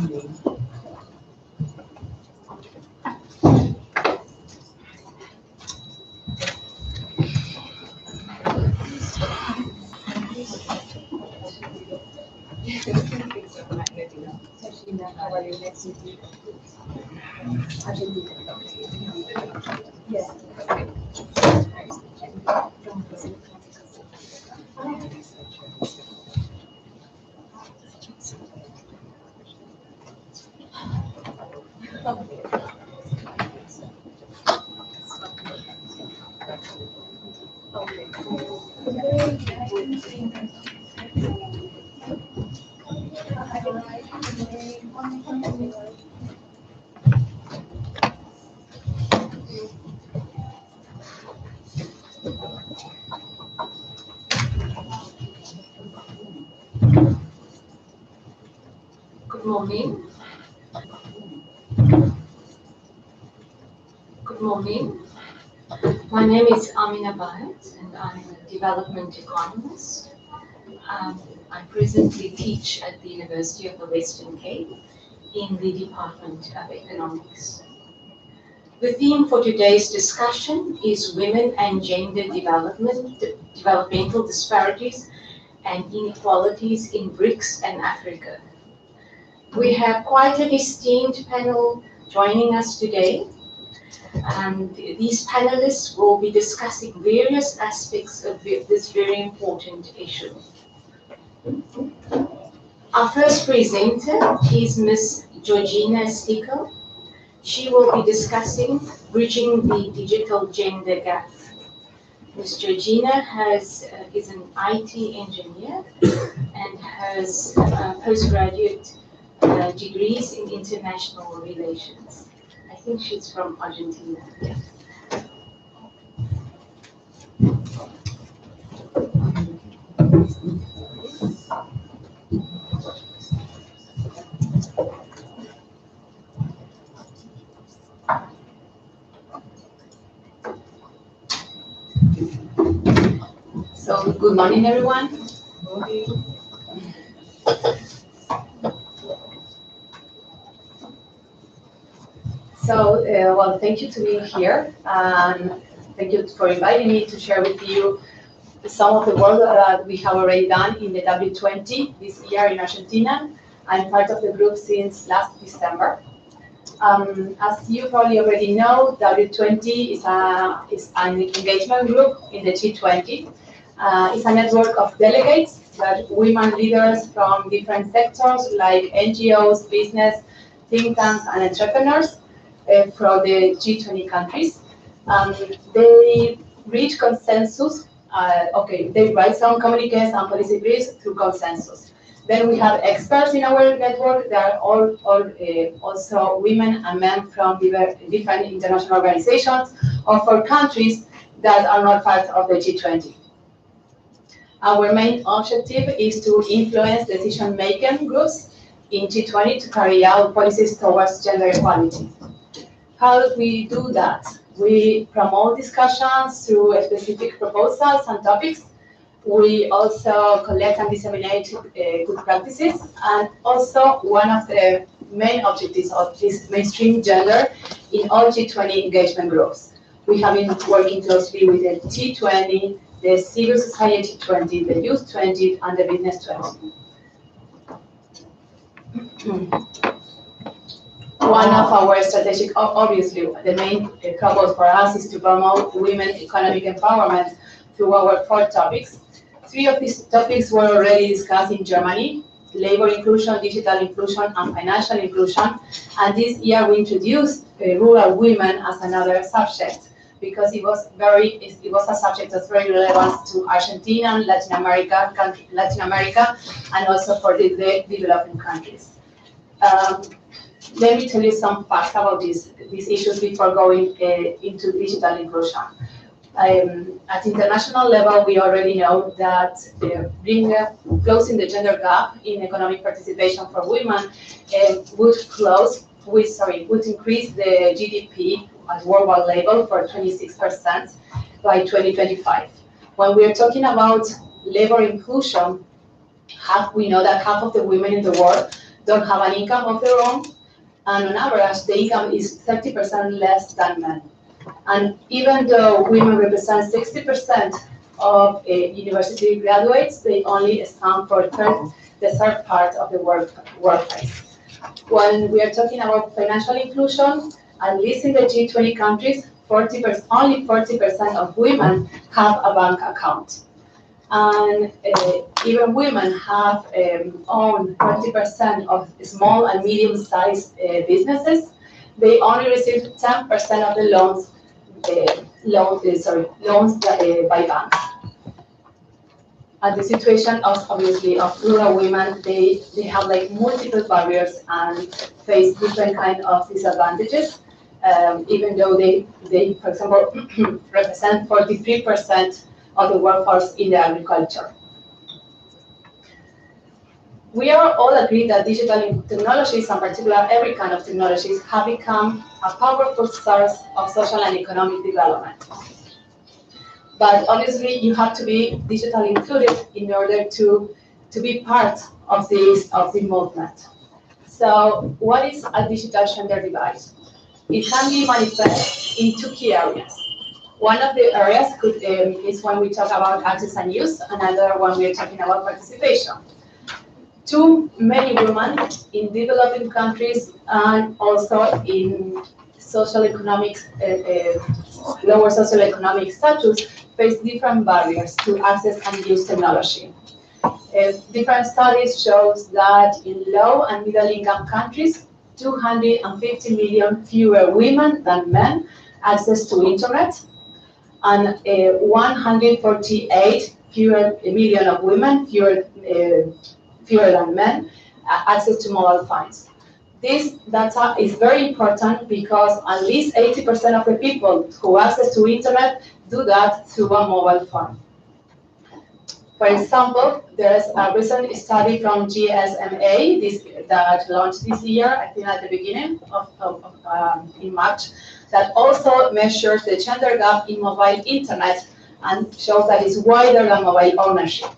Good morning. Good morning. My name is Amina Bahat, and I'm a development economist. I presently teach at the University of the Western Cape in the Department of Economics. The theme for today's discussion is women and gender development, developmental disparities and inequalities in Brics and Africa. We have quite an esteemed panel joining us today, and these panelists will be discussing various aspects of this very important issue. Our first presenter is Ms. Georgina Stickel. She will be discussing bridging the digital gender gap. Ms. Georgina is an IT engineer and has postgraduate degrees in international relations. I think she's from Argentina. So, good morning, everyone. So, well, thank you to being here, and thank you for inviting me to share with you some of the work that we have already done in the W20 this year in Argentina. I'm part of the group since last December. As you probably already know, W20 is an engagement group in the G20. It's a network of delegates, that women leaders from different sectors like NGOs, business, think tanks, and entrepreneurs from the G20 countries. They reach consensus. They write some communiques and policy briefs through consensus. Then we have experts in our network. They are all also women and men from different international organizations or for countries that are not part of the G20. Our main objective is to influence decision-making groups in G20 to carry out policies towards gender equality. How do we do that? We promote discussions through specific proposals and topics. We also collect and disseminate good practices, and also one of the main objectives of this mainstream gender in all G20 engagement groups. We have been working closely with the G20, the Civil Society 20, the Youth 20, and the Business 20. One of our strategic, obviously, the main purpose for us is to promote women's economic empowerment through our 4 topics. 3 of these topics were already discussed in Germany: labor inclusion, digital inclusion, and financial inclusion. And this year we introduced rural women as another subject, because it was a subject that's very relevant to Argentina, Latin America, and also for the developing countries. Let me tell you some facts about these issues before going into digital inclusion. At international level, we already know that closing the gender gap in economic participation for women would increase the GDP at worldwide level for 26% by 2025. When we are talking about labor inclusion, we know that half of the women in the world don't have an income of their own, and on average, the income is 30% less than men. And even though women represent 60% of university graduates, they only stand for the third part of the workplace. When we are talking about financial inclusion, at least in the G20 countries, only 40% of women have a bank account. And even women have owned 20% of small and medium-sized businesses. They only receive 10% of the loans by banks. And the situation of obviously of rural women, they have like multiple barriers and face different kind of disadvantages, even though they for example represent 43% of the workforce in the agriculture. We are all agreed that digital technologies, in particular every kind of technologies, have become a powerful source of social and economic development. But obviously, you have to be digitally included in order to be part of the movement. So, what is a digital gender divide? It can be manifest in two key areas. One of the areas is when we talk about access and use, another one we are talking about participation. Too many women in developing countries and also in socioeconomic, lower socioeconomic status face different barriers to access and use technology. Different studies show that in low and middle income countries, 250 million fewer women than men access to internet, and 148 million of women fewer than men access to mobile phones. This data is very important because at least 80% of the people who access to internet do that through a mobile phone. For example, there's a recent study from GSMA that launched this year, I think at the beginning in March, that also measures the gender gap in mobile internet and shows that it's wider than mobile ownership.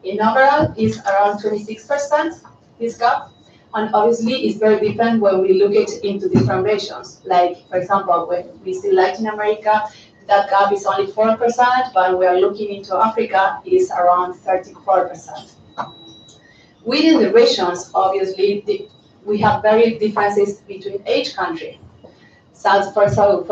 In overall, it's around 26%, this gap. And obviously, it's very different when we look into different regions. Like, for example, when we see Latin America, that gap is only 4%, but we are looking into Africa, it is around 34%. Within the regions, obviously, we have very differences between each country. So, for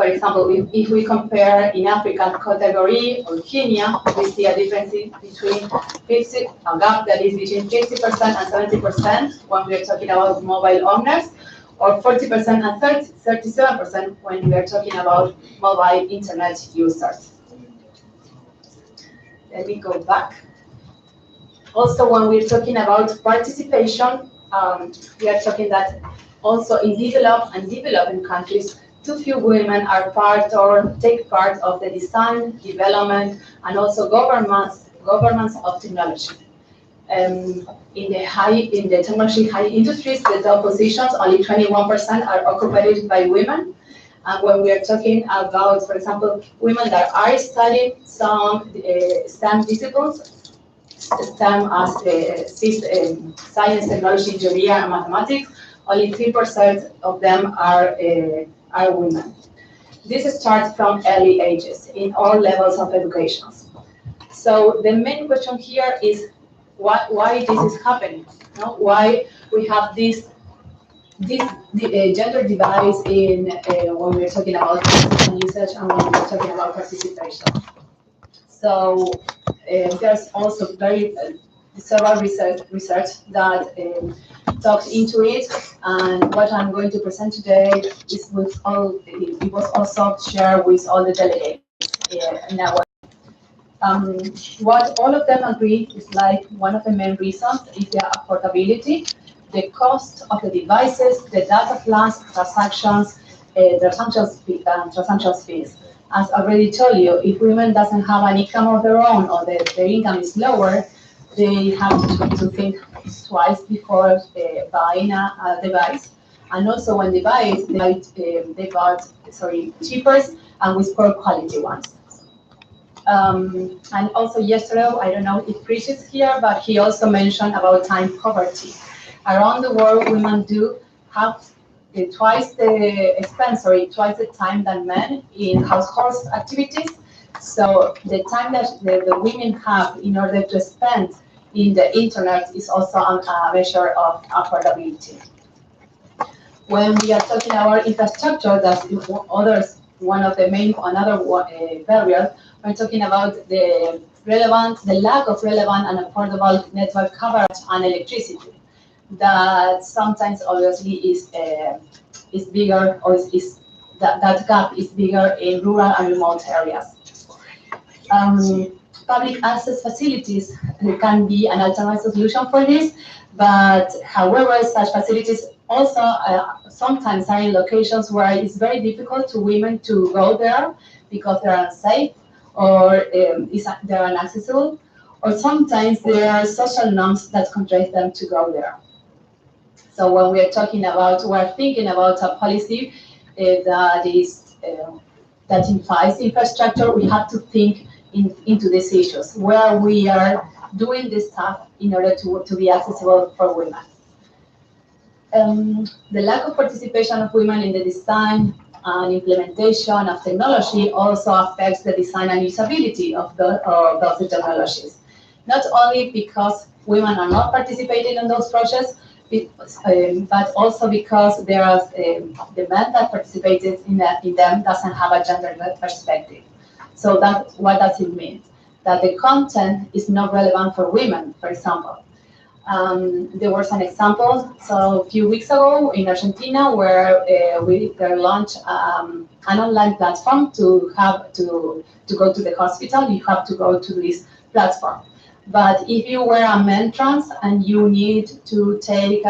example, if we compare in African category or Kenya, we see a difference between a gap that is between 50% and 70% when we are talking about mobile owners, or 40% and 37% when we are talking about mobile internet users. Let me go back. Also, when we're talking about participation, we are talking that also in developed and developing countries, too few women are part or take part of the design, development, and also governance of technology. In the technology high industries, the top positions, only 21% are occupied by women. And when we are talking about, for example, women that are studying some STEM disciplines, STEM as science, technology, engineering, and mathematics, only 3% of them are women. This starts from early ages in all levels of education. So the main question here is why this is happening? No? Why we have this gender divide in when we're talking about usage and when we're talking about participation. So there's also several research that talks into it, and what I'm going to present today is it was also shared with all the delegates now. What all of them agree is like one of the main reasons is the affordability, the cost of the devices, the data plans, transactions fees. As I already told you, if women doesn't have an income of their own or their income is lower, they have to think twice before buying a device. And also when they buy it, they bought cheaper and with poor quality ones. And also yesterday, I don't know if Brics is here, but he also mentioned about time poverty. around the world, women do have twice the expense, or twice the time than men in household activities. So the time that the women have in order to spend in the internet is also a measure of affordability. When we are talking about infrastructure, that's one of the main barriers. We're talking about the lack of relevant and affordable network coverage and electricity. That sometimes obviously is bigger, or that gap is bigger in rural and remote areas. Public access facilities can be an alternative solution for this, but however, such facilities also sometimes are in locations where it's very difficult for women to go there because they're unsafe, or they're inaccessible, or sometimes there are social norms that constrain them to go there. So when we're thinking about a policy that implies infrastructure, we have to think into these issues, where we are doing this stuff in order to be accessible for women. The lack of participation of women in the design and implementation of technology also affects the design and usability of those technologies. Not only because women are not participating in those projects, but also because there are the men that participated in them doesn't have a gender perspective. So what does it mean? That the content is not relevant for women, for example. There was an example, so a few weeks ago in Argentina, where we launched an online platform to go to the hospital. You have to go to this platform. But if you were a man trans and you need to take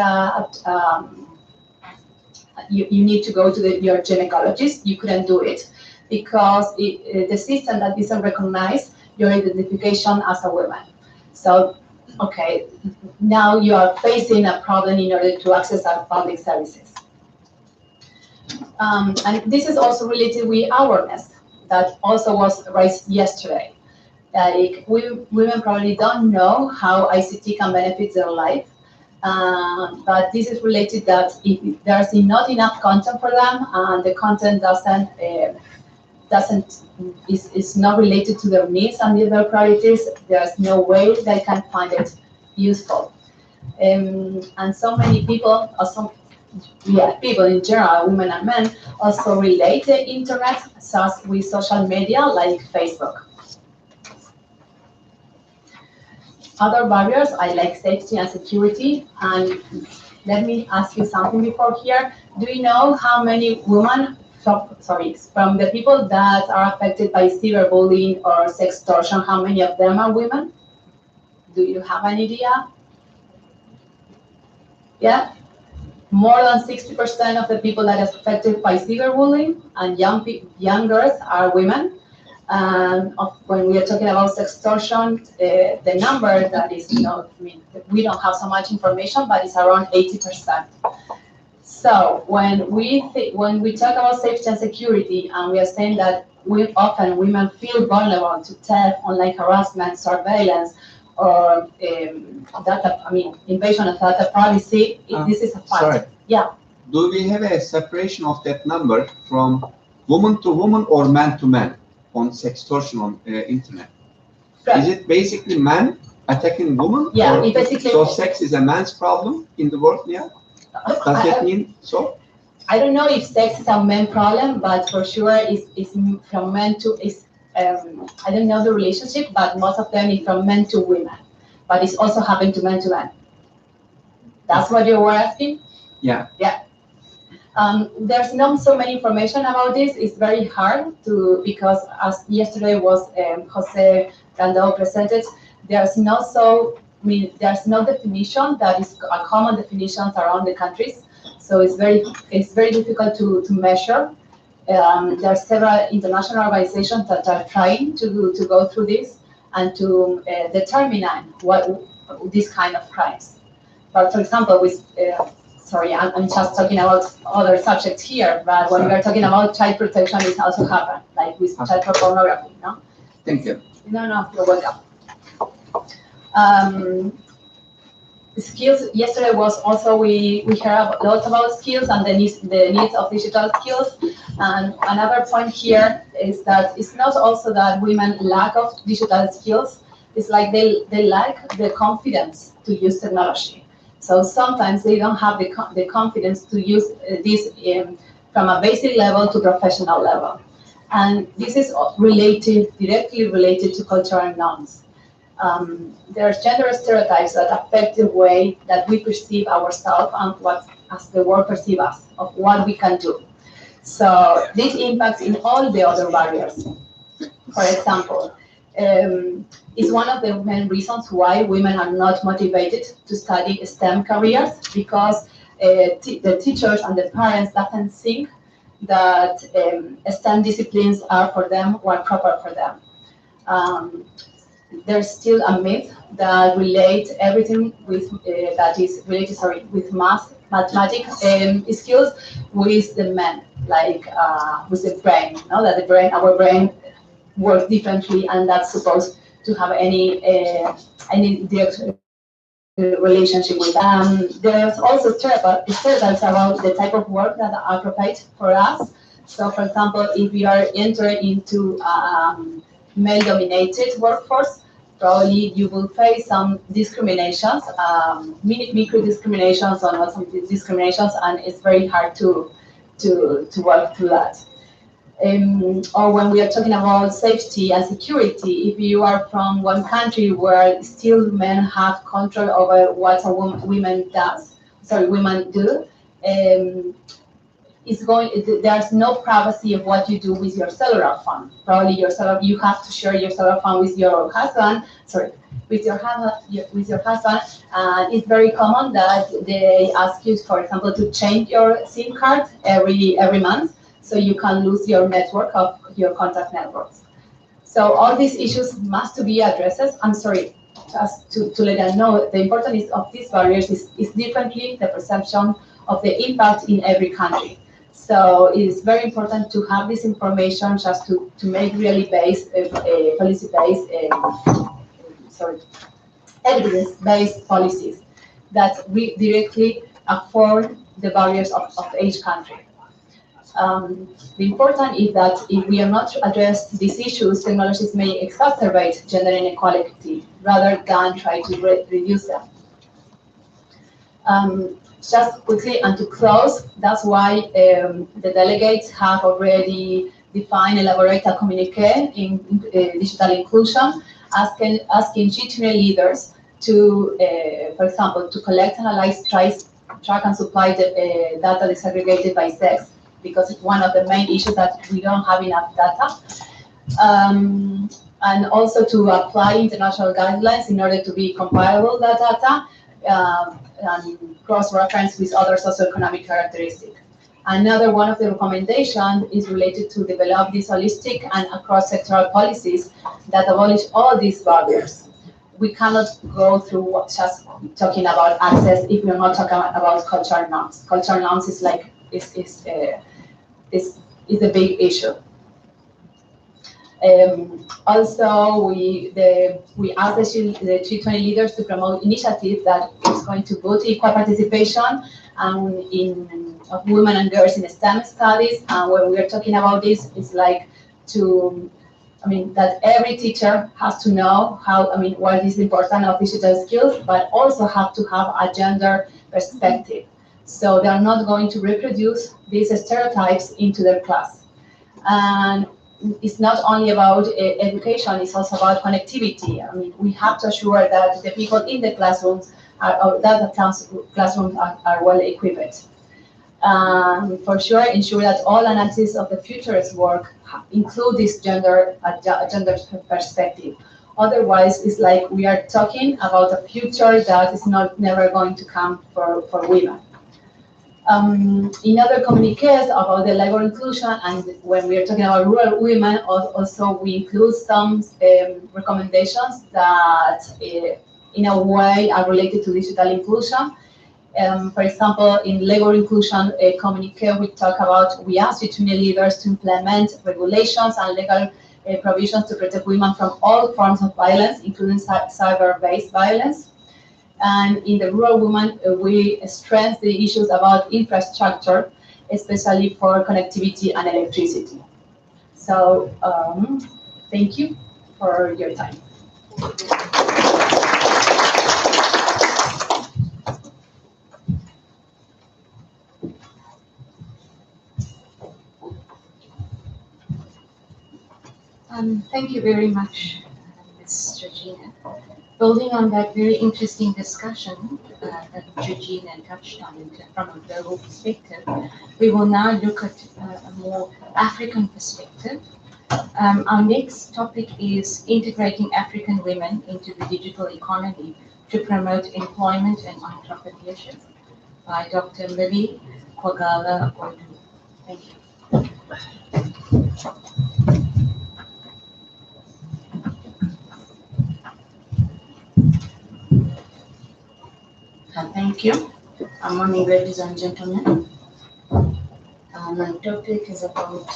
you need to go to your gynecologist, you couldn't do it because the system that doesn't recognize your identification as a woman. So, okay, now you are facing a problem in order to access our public services. And this is also related with awareness that also was raised yesterday. Like women probably don't know how ICT can benefit their life, but this is related that if there's not enough content for them, and the content is not related to their needs and their priorities, there's no way they can find it useful. And so many people, people in general, women and men, also relate the internet with social media like Facebook. Other barriers I like safety and security. And let me ask you something before here. Do you know how many women, from the people that are affected by cyberbullying or sextortion, how many of them are women? Do you have an idea? Yeah? More than 60% of the people that are affected by cyberbullying and young girls are women. When we are talking about sextortion, the number that is, we don't have so much information, but it's around 80%. So when we talk about safety and security, and we are saying that often women feel vulnerable to theft, online harassment, surveillance, or invasion of data privacy, this is a fact. Sorry. Yeah. Do we have a separation of that number from woman to woman or man to man on sextortion on internet? Right. Is it basically man attacking woman? Yeah, basically. So sex is a man's problem in the world, yeah? Does that mean so? I don't know if sex is a man problem, but for sure it's from men to, I don't know the relationship, but most of them is from men to women. But it's also happened to men to men. That's what you were asking? Yeah. Yeah. There's not so many information about this. It's very hard because as yesterday was Jose Gandao presented, there's no definition that is a common definition around the countries. So it's very difficult to measure. There are several international organizations that are trying to go through this and to determine what these kind of crimes. But for example, I'm just talking about other subjects here, but when we are talking about child protection, it also happens, like with child pornography, no? Thank you. No, you're welcome. skills. Yesterday was also we heard a lot about skills and the needs of digital skills. And another point here is that it's not also that women lack of digital skills. It's like they lack the confidence to use technology. So sometimes they don't have the confidence to use this from a basic level to professional level. And this is directly related to cultural norms. There are gender stereotypes that affect the way that we perceive ourselves and what as the world perceives us, of what we can do. So this impacts in all the other barriers. For example, is one of the main reasons why women are not motivated to study STEM careers, because the teachers and the parents doesn't think that STEM disciplines are for them or are proper for them. There's still a myth that relates everything with that is related, with mathematics skills with the men, like with the brain. That our brain works differently, and that's supposed to have any direct relationship with. There's also stereotypes about the type of work that are appropriate for us. So, for example, if we are entering into male-dominated workforce, probably you will face some discriminations, micro discriminations or some discriminations, and it's very hard to work through that. Or when we are talking about safety and security, if you are from one country where still men have control over what women do, there's no privacy of what you do with your cellular phone. Probably you have to share your cellular phone with your husband. With your husband. It's very common that they ask you, for example, to change your SIM card every month, so you can lose your network of your contact networks. So all these issues must be addressed. I'm sorry, just to let them know, the importance of these barriers is differently the perception of the impact in every country. So it's very important to have this information just to make really policy-based, evidence-based policies that directly afford the barriers of each country. The important is that if we are not address these issues, technologies may exacerbate gender inequality rather than try to reduce them. Just quickly and to close, that's why the delegates have already defined, elaborate a communique in digital inclusion, asking G20 leaders to, for example, to collect, analyze, track and supply the data disaggregated by sex, because it's one of the main issues that we don't have enough data. And also to apply international guidelines in order to be comparable that data and cross-reference with other socioeconomic characteristics. Another one of the recommendations is related to develop these holistic and cross-sectoral policies that abolish all these barriers. We cannot go through just talking about access if we're not talking about cultural norms. Cultural norms is like is a big issue. Also, we asked the G20 leaders to promote initiatives that is going to boost equal participation of women and girls in STEM studies. And when we are talking about this, it's like that every teacher has to know what is important of digital skills, but also have to have a gender perspective. So they are not going to reproduce these stereotypes into their class. And it's not only about education, it's also about connectivity. We have to assure that the people in the classrooms are well equipped. For sure, ensure that all analysis of the future's work include this gender perspective. Otherwise, it's like we are talking about a future that is never going to come for women. In other communiques about the labor inclusion, and when we are talking about rural women, also we include some recommendations that in a way are related to digital inclusion. For example, in labor inclusion communique, we ask G20 leaders to implement regulations and legal provisions to protect women from all forms of violence, including cyber-based violence. And in the rural woman, we stress the issues about infrastructure, especially for connectivity and electricity. So thank you for your time. Thank you very much, Ms. Georgina. Building on that very interesting discussion that Georgina touched on from a global perspective, we will now look at a more African perspective. Our next topic is integrating African women into the digital economy to promote employment and entrepreneurship by Dr. Lily Kwagala Odu. Thank you. Thank you. Good morning, ladies and gentlemen. My topic is about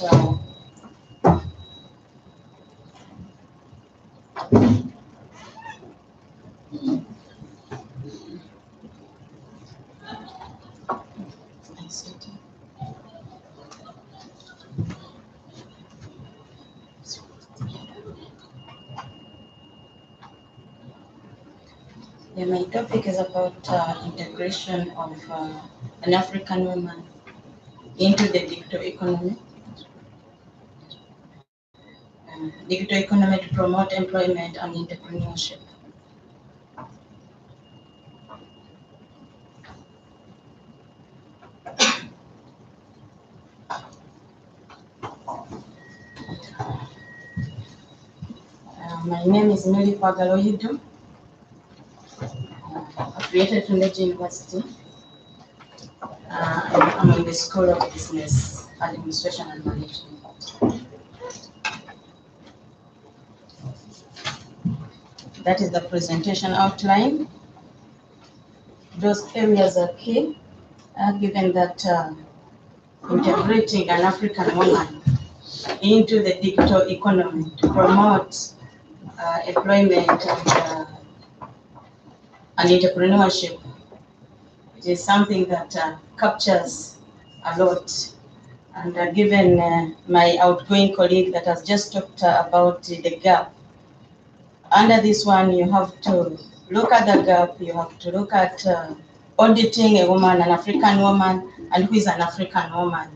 my topic is about integration of an African woman into the digital economy. Digital economy to promote employment and entrepreneurship. My name is Mary Kwagala Odu. Affiliated to Leeds University. I'm in the School of Business Administration and Management. That is the presentation outline. Those areas are key, given that integrating an African woman into the digital economy to promote employment and entrepreneurship. It is something that captures a lot. And given my outgoing colleague that has just talked about the gap, under this one you have to look at the gap, you have to look at auditing a woman, an African woman, and who is an African woman.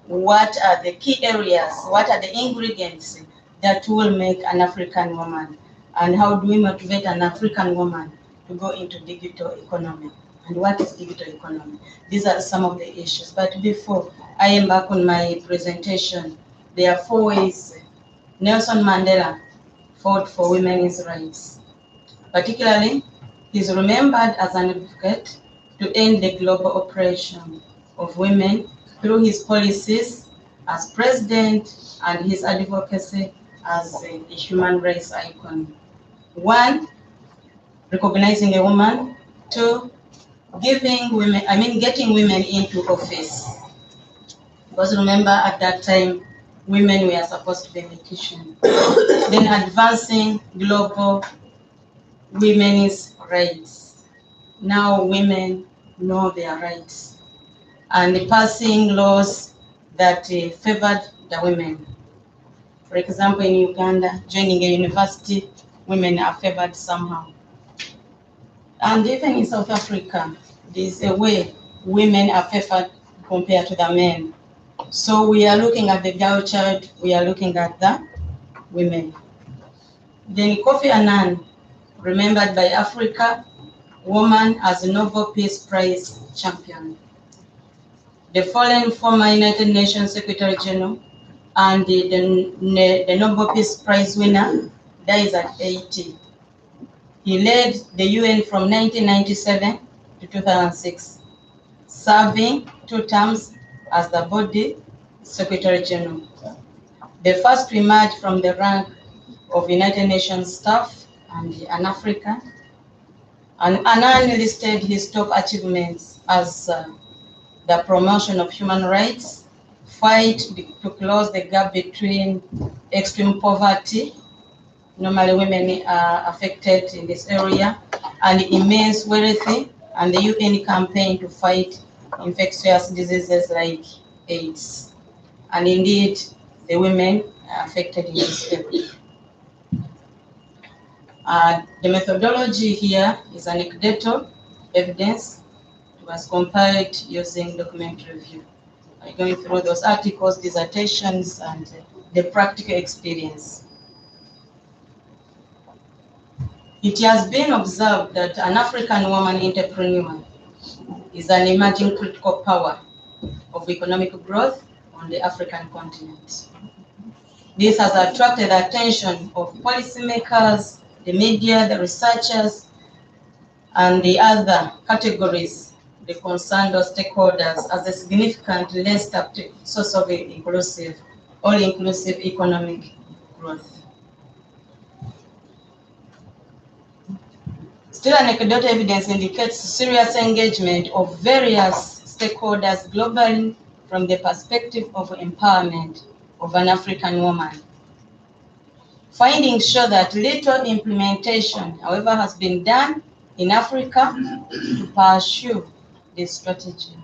What are the key areas, what are the ingredients that will make an African woman? And how do we motivate an African woman to go into digital economy? And what is digital economy? These are some of the issues. But before I embark on my presentation, there are 4 ways Nelson Mandela fought for women's rights. Particularly, he's remembered as an advocate to end the global oppression of women through his policies as president and his advocacy as a human rights icon. 1, recognizing a woman. 2, getting women into office. Because remember, at that time, women were supposed to be politicians. Then advancing global women's rights. Now women know their rights. And passing laws that favored the women. For example, in Uganda, joining a university, women are favored somehow. And even in South Africa, there's a way women are favored compared to the men. So we are looking at the girl child, we are looking at the women. Then Kofi Annan, remembered by Africa, woman as a Nobel Peace Prize champion. The fallen former United Nations Secretary General and the Nobel Peace Prize winner dies at 80. He led the UN from 1997 to 2006, serving 2 terms as the body Secretary General. The first to emerge from the rank of United Nations staff and an African. And Annan listed his top achievements as the promotion of human rights, fight to close the gap between extreme poverty Normally women are affected in this area, and immense wealth, and the UN campaign to fight infectious diseases like AIDS. And indeed, the women are affected in this area. The methodology here is anecdotal evidence. It was compiled using document review, by going through those articles, dissertations, and the practical experience. It has been observed that an African woman entrepreneur is an emerging critical power of economic growth on the African continent. This has attracted the attention of policymakers, the media, the researchers, and the other categories, the concerned or stakeholders, as a significant, less source of inclusive, all-inclusive economic growth. Still, anecdotal evidence indicates serious engagement of various stakeholders globally from the perspective of empowerment of an African woman. Findings show that little implementation, however, has been done in Africa to pursue this strategy.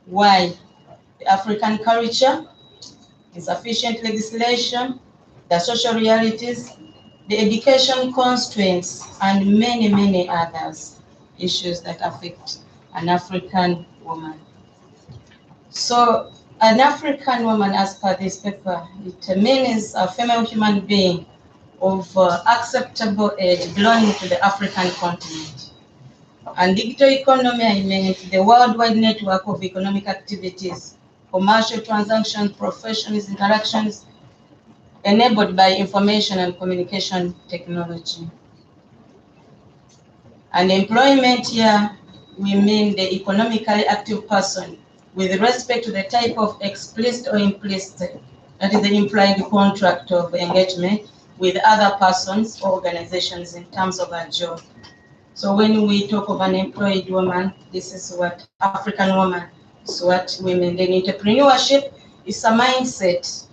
Why? The African culture, insufficient legislation, the social realities, the education constraints, and many, many others issues that affect an African woman. So an African woman, as per this paper, it means a female human being of acceptable age belonging to the African continent. And digital economy, I mean the worldwide network of economic activities, commercial transactions, professions, interactions, enabled by information and communication technology. And employment here, we mean the economically active person with respect to the type of explicit or implicit, that is the implied contract of engagement with other persons or organizations in terms of a job. So when we talk of an employed woman, this is what African woman, is what women. Then entrepreneurship is a mindset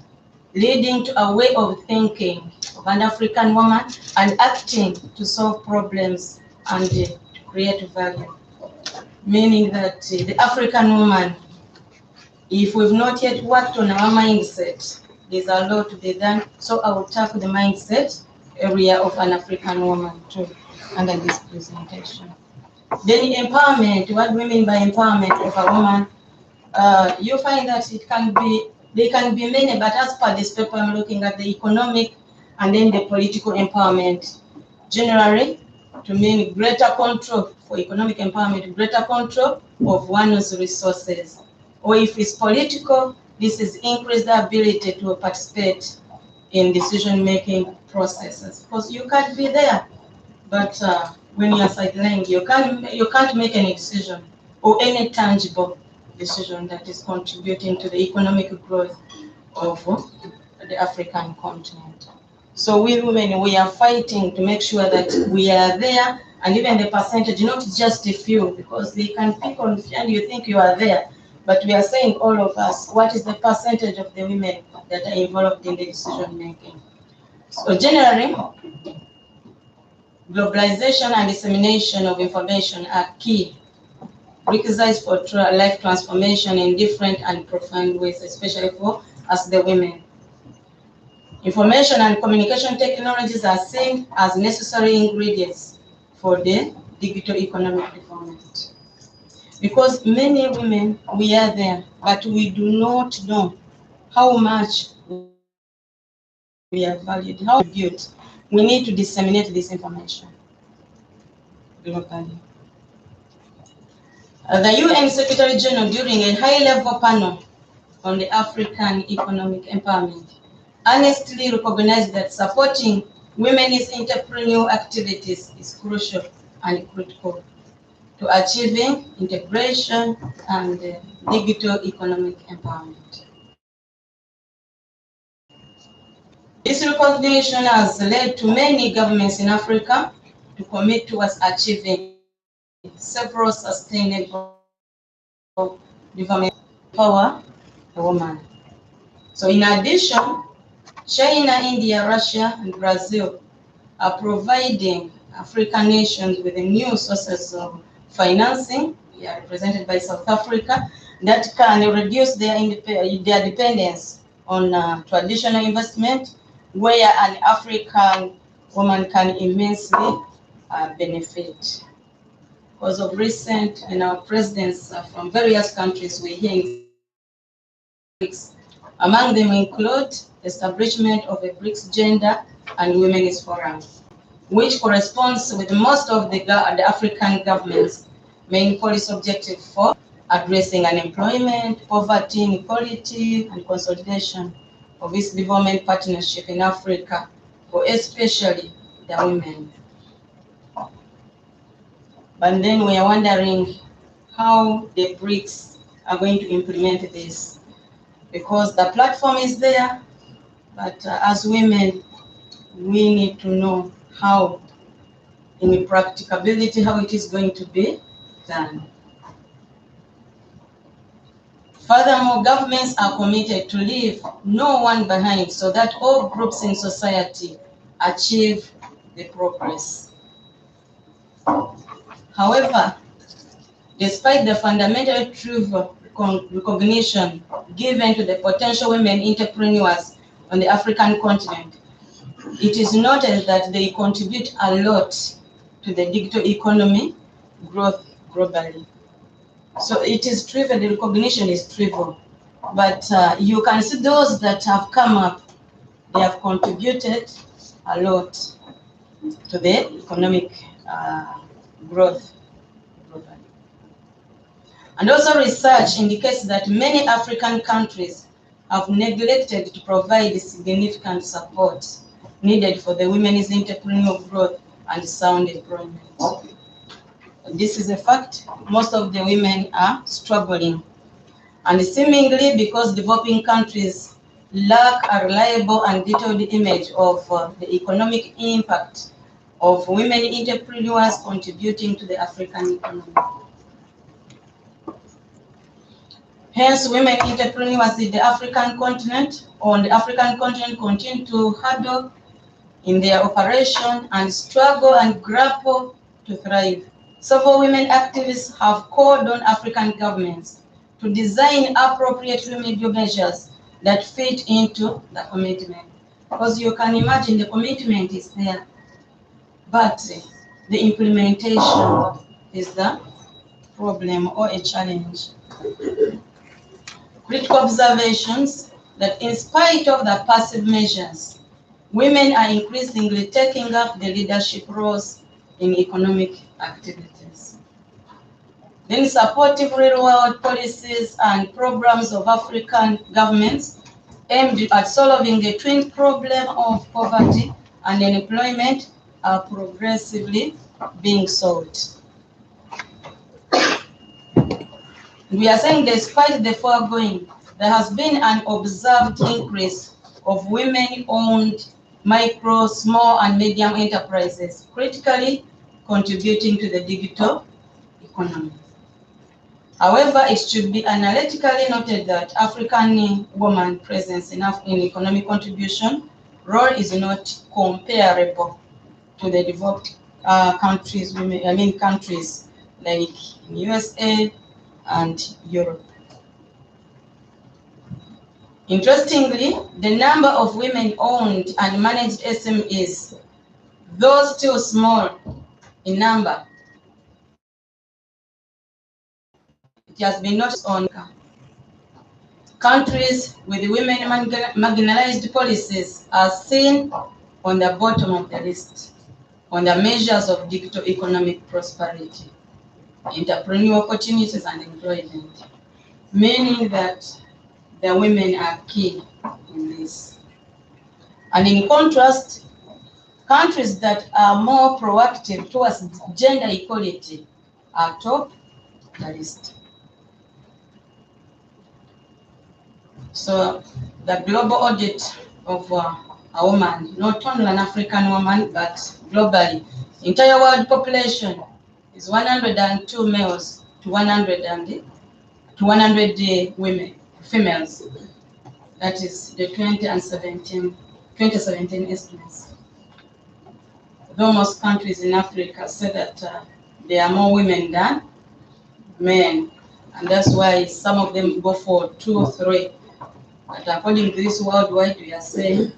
leading to a way of thinking of an African woman and acting to solve problems and to create value. Meaning that the African woman, if we've not yet worked on our mindset, there's a lot to be done. So I will tackle the mindset area of an African woman too under this presentation. Then empowerment, what we mean by empowerment of a woman, you find that they can be many, but as per this paper, I'm looking at the economic and then the political empowerment. Generally, to mean greater control for economic empowerment, greater control of one's resources. Or if it's political, this is increased ability to participate in decision-making processes. Because you can't be there, but when you're sidelined, you can't make any decision or any tangible decision that is contributing to the economic growth of the African continent. So we women, we are fighting to make sure that we are there, and even the percentage, not just a few, because they can pick on you and you think you are there, but we are saying all of us, what is the percentage of the women that are involved in the decision making? So generally, globalization and dissemination of information are key requisites for life transformation in different and profound ways, especially for us, the women. Information and communication technologies are seen as necessary ingredients for the digital economic development. Because many women, we are there, but we do not know how much we are valued, how we built. We need to disseminate this information globally. The UN Secretary General, during a high-level panel on the African economic empowerment, honestly recognized that supporting women's entrepreneurial activities is crucial and critical to achieving integration and digital economic empowerment. This recognition has led to many governments in Africa to commit towards achieving several sustainable development power the woman. So in addition, China, India, Russia, and Brazil are providing African nations with new sources of financing, represented by South Africa, that can reduce their dependence on traditional investment, where an African woman can immensely benefit. Because of recent presidents from various countries, we're hearing BRICS. Among them include establishment of a BRICS Gender and Women's Forum, which corresponds with most of the African governments' main policy objective for addressing unemployment, poverty, inequality, and consolidation of its development partnership in Africa, for especially the women. But then we are wondering how the BRICS are going to implement this, because the platform is there, but as women, we need to know how, in practicability, how it is going to be done. Furthermore, governments are committed to leave no one behind so that all groups in society achieve the progress. However, despite the fundamental truth of recognition given to the potential women entrepreneurs on the African continent, it is noted that they contribute a lot to the digital economy growth globally. So it is trivial, the recognition is trivial, but you can see those that have come up, they have contributed a lot to the economic growth globally. And also research indicates that many African countries have neglected to provide significant support needed for the women's entrepreneurial growth and sound employment. This is a fact. Most of the women are struggling. And seemingly because developing countries lack a reliable and detailed image of the economic impact of women entrepreneurs contributing to the African economy. Hence, women entrepreneurs in the African continent or on the African continent continue to hurdle in their operation and struggle and grapple to thrive. Several women activists have called on African governments to design appropriate remedial measures that fit into the commitment. Because you can imagine the commitment is there, but the implementation is the problem or a challenge. Critical observations that in spite of the passive measures, women are increasingly taking up the leadership roles in economic activities. Then supportive real-world policies and programs of African governments aimed at solving the twin problem of poverty and unemployment are progressively being solved. We are saying despite the foregoing, there has been an observed increase of women-owned micro, small, and medium enterprises, critically contributing to the digital economy. However, it should be analytically noted that African woman presence in economic contribution role is not comparable to the developed countries, countries like USA and Europe. Interestingly, the number of women-owned and managed SMEs, though still small in number, it has been noticed on countries with women marginalized policies are seen on the bottom of the list on the measures of digital economic prosperity, entrepreneurial opportunities, and employment, meaning that the women are key in this. And in contrast, countries that are more proactive towards gender equality are top the list. So the global audit of a woman, not only an African woman, but globally, entire world population is 102 males to 100 women, females. That is the 2017 2017 estimates. Though most countries in Africa say that there are more women than men, and that's why some of them go for 2 or 3. But according to this worldwide, we are saying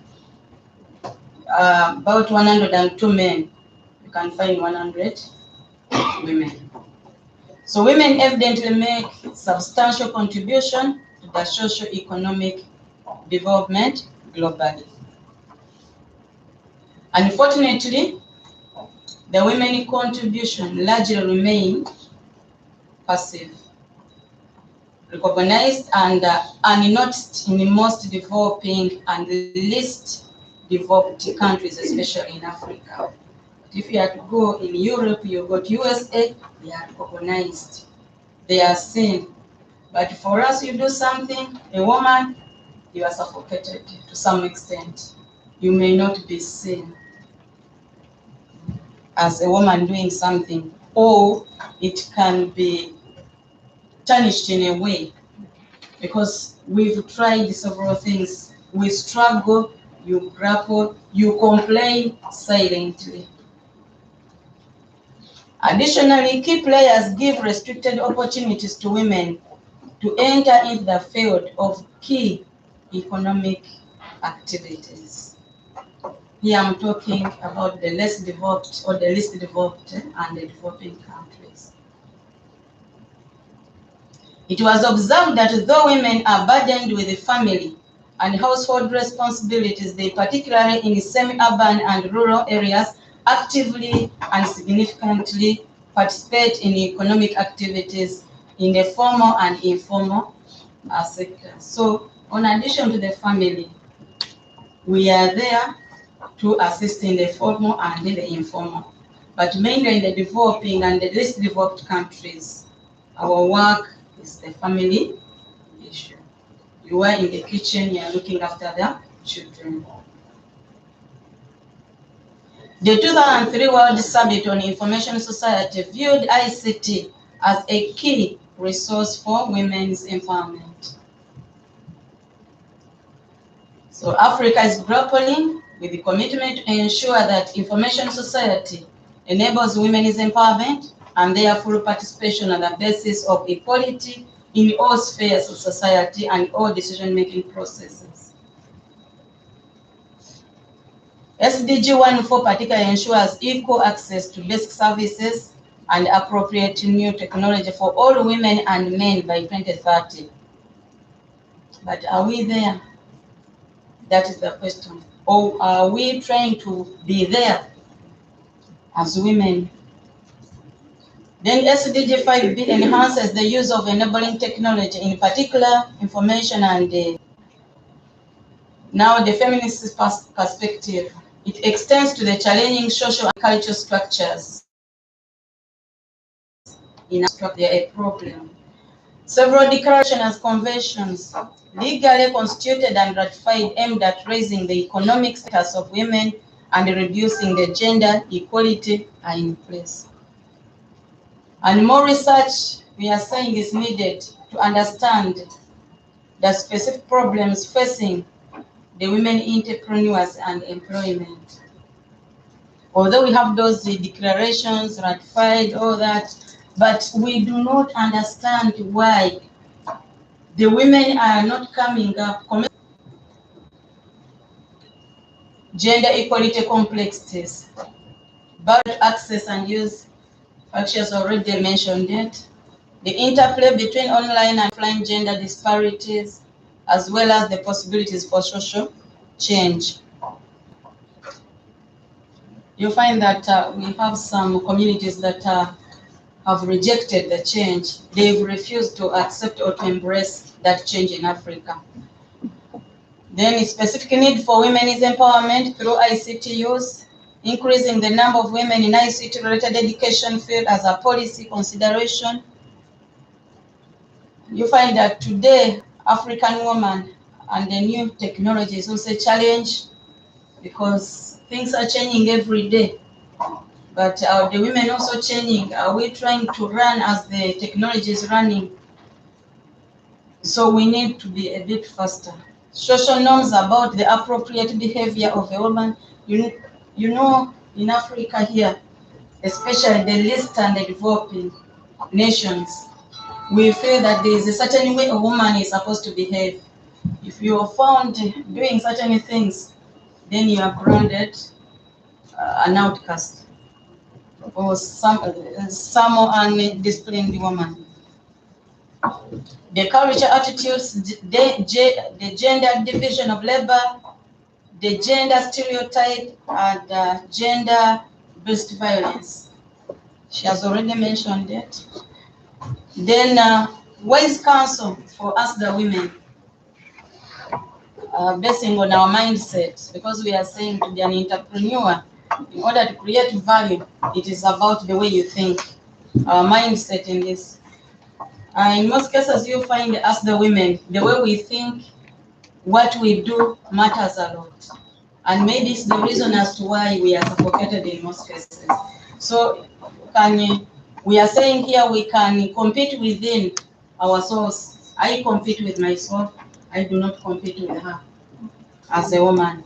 about 102 men, you can find 100 women. So women evidently make substantial contribution to the socio-economic development globally. Unfortunately, the women's contribution largely remain passive, recognized and unnoticed in most developing and least developed countries, especially in Africa. If you have to go in Europe, you go to USA, they are recognized, they are seen. But for us, you do something, a woman, you are suffocated to some extent. You may not be seen as a woman doing something, or it can be tarnished in a way, because we've tried several things. We struggle, you grapple, you complain silently. Additionally, key players give restricted opportunities to women to enter into the field of key economic activities. Here I'm talking about the less developed or the least developed and the developing countries. It was observed that though women are burdened with the family and household responsibilities, they particularly in semi-urban and rural areas actively and significantly participate in economic activities in the formal and informal sector. So, in addition to the family, we are there to assist in the formal and in the informal, but mainly in the developing and the least developed countries, our work is the family issue. You are in the kitchen, you are looking after the children. The 2003 World Summit on Information Society viewed ICT as a key resource for women's empowerment. So Africa is grappling with the commitment to ensure that information society enables women's empowerment and their full participation on the basis of equality in all spheres of society and all decision-making processes. SDG 1.4 particularly ensures equal access to basic services and appropriate new technology for all women and men by 2030. But are we there? That is the question. Or are we trying to be there as women? Then SDG 5B enhances the use of enabling technology, in particular information and now the feminist perspective. It extends to the challenging social and cultural structures in Australia, a problem. Several declarations and conventions legally constituted and ratified aimed at raising the economic status of women and reducing the gender equality are in place. And more research, we are saying, is needed to understand the specific problems facing the women entrepreneurs and employment. Although we have those declarations ratified, all that, but we do not understand why the women are not coming up. Gender equality complexities, ballot access and use, actually has already mentioned it. The interplay between online and offline gender disparities, as well as the possibilities for social change. You find that we have some communities that have rejected the change. They've refused to accept or to embrace that change in Africa. Then a specific need for women's empowerment through ICT use, increasing the number of women in ICT-related education field as a policy consideration. You find that today, African women and the new technology is also a challenge because things are changing every day. But the women also changing. Are we trying to run as the technology is running? So we need to be a bit faster. social norms about the appropriate behavior of a woman. You know, in Africa here, especially the least and the developing nations, we feel that there is a certain way a woman is supposed to behave. If you are found doing certain things, then you are branded an outcast or some undisciplined woman. The culture, attitudes, the gender division of labor, the gender stereotype, and gender-based violence. She has already mentioned it. Then wise counsel for us the women, basing on our mindset, because we are saying to be an entrepreneur, in order to create value, it is about the way you think, our mindset in this. In most cases, you find us the women, the way we think, what we do matters a lot. And maybe it's the reason as to why we are suffocated in most cases. So we are saying here we can compete within ourselves. I compete with myself. I do not compete with her as a woman.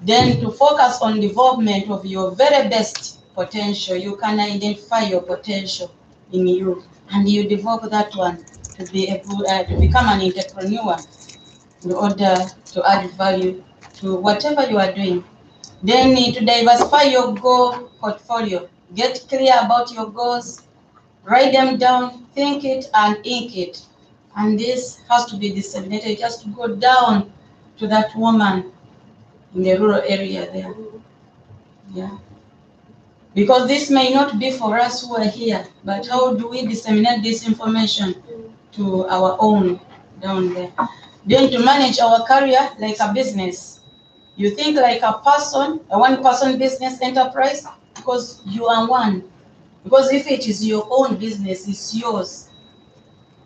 Then to focus on development of your very best potential, you can identify your potential in you, and you develop that one to be able to become an entrepreneur in order to add value to whatever you are doing. Then to diversify your goal portfolio, get clear about your goals, write them down, think it and ink it. And this has to be disseminated. It has to go down to that woman in the rural area there. Yeah. Because this may not be for us who are here, but how do we disseminate this information to our own down there? Then to manage our career like a business. You think like a person, a one-person business enterprise, because you are one. Because if it is your own business, it's yours.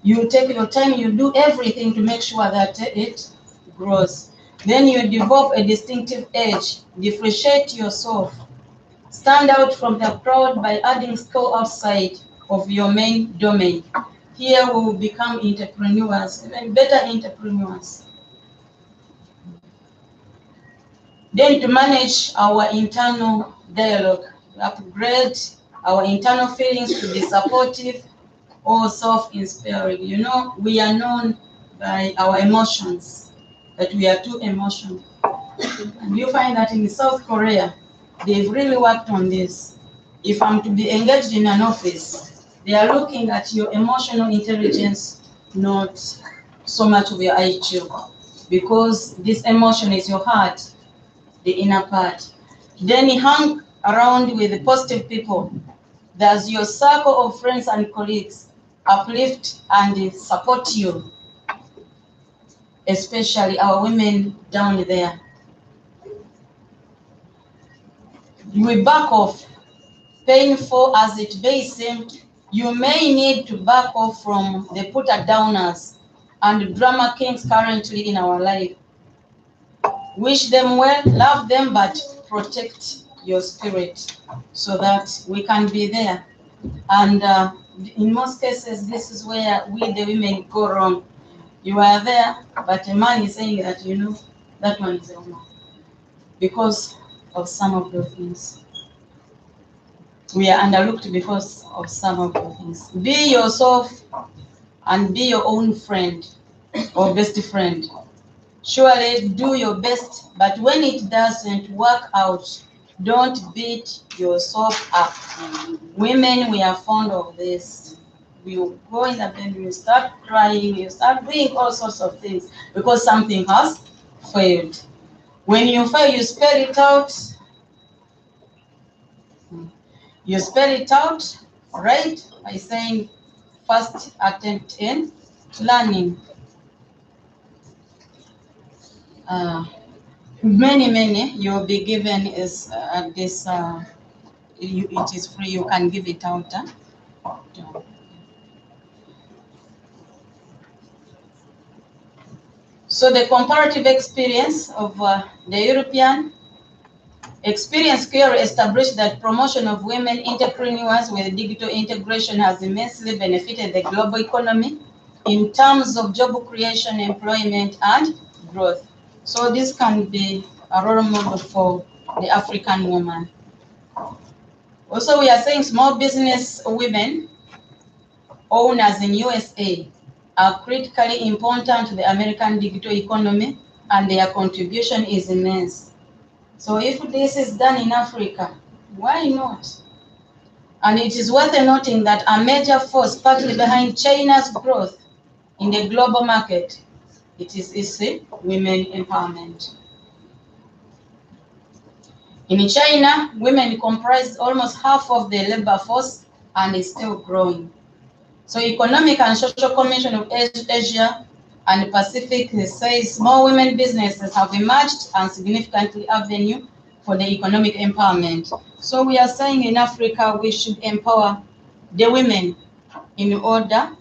You take your time, you do everything to make sure that it grows. Then you develop a distinctive edge, differentiate yourself, stand out from the crowd by adding skill outside of your main domain. Here we will become entrepreneurs, even better entrepreneurs. Then to manage our internal dialogue, upgrade our internal feelings to be supportive or self-inspiring. You know, we are known by our emotions, that we are too emotional. And you find that in South Korea, they've really worked on this. If I'm to be engaged in an office, they are looking at your emotional intelligence, not so much of your IQ, because this emotion is your heart, the inner part. Then you hang around with the positive people. Does your circle of friends and colleagues uplift and support you, especially our women down there? We back off. Painful as it may seem, you may need to back off from the put-downers and drama kings currently in our life. Wish them well, love them, but protect your spirit so that we can be there. And in most cases, this is where we, the women, go wrong. You are there, but a man is saying that, you know, that one is a woman, because of some of those things. We are underlooked because of some of the things. Be yourself and be your own friend or best friend. Surely do your best, but when it doesn't work out, don't beat yourself up. Women, we are fond of this. We will go in the bed, you start crying, you start doing all sorts of things because something has failed. When you fail, you spell it out. You spell it out, right, by saying first attempt in learning. Many you'll be given is this, it is free, you can give it out. So the comparative experience of the European experience clearly established that promotion of women entrepreneurs with digital integration has immensely benefited the global economy in terms of job creation, employment, and growth. So this can be a role model for the African woman. Also, we are saying small business women owners in USA are critically important to the American digital economy, and their contribution is immense. So if this is done in Africa, why not? And it is worth noting that a major force partly behind China's growth in the global market, it is women empowerment. In China, women comprise almost half of the labor force and is still growing. So Economic and Social Commission of Asia and Pacific says small women businesses have emerged and significantly avenue for the economic empowerment. So we are saying in Africa we should empower the women in order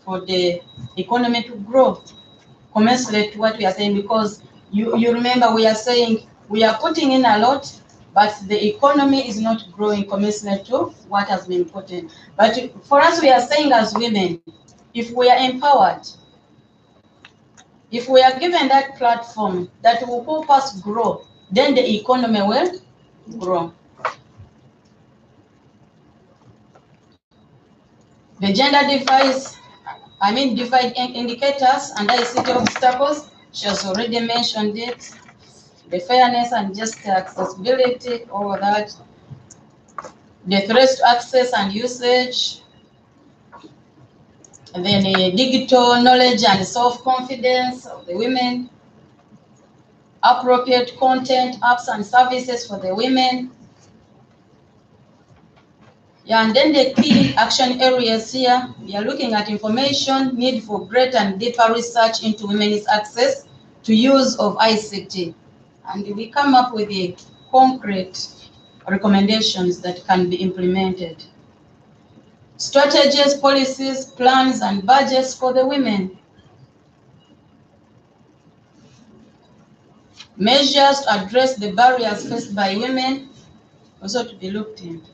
for the economy to grow, commensurate to what we are saying, because you remember we are saying we are putting in a lot, but the economy is not growing commensurate to what has been put in. But for us, we are saying as women, if we are empowered, if we are given that platform that will help us grow, then the economy will grow. The gender divide indicators and ICT obstacles, she has already mentioned it. The fairness and just accessibility, all that. The threats to access and usage. And then digital knowledge and self-confidence of the women. Appropriate content, apps and services for the women. Yeah, and then the key action areas here, we are looking at information, need for greater and deeper research into women's access to use of ICT. And we come up with the concrete recommendations that can be implemented. Strategies, policies, plans, and budgets for the women. Measures to address the barriers faced by women, also to be looked into.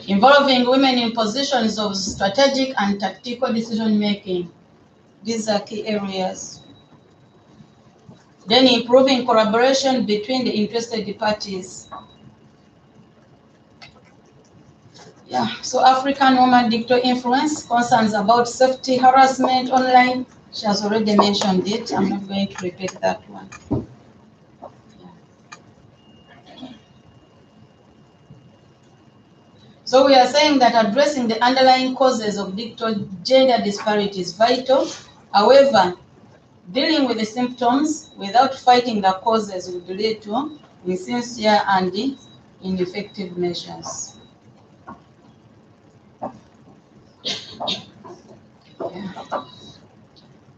Involving women in positions of strategic and tactical decision making. These are key areas. Then improving collaboration between the interested parties. Yeah, so African woman digital influence, concerns about safety, harassment online. She has already mentioned it. I'm not going to repeat that one. So we are saying that addressing the underlying causes of digital gender disparity is vital. However, dealing with the symptoms without fighting the causes will lead to insincere and ineffective measures. Yeah.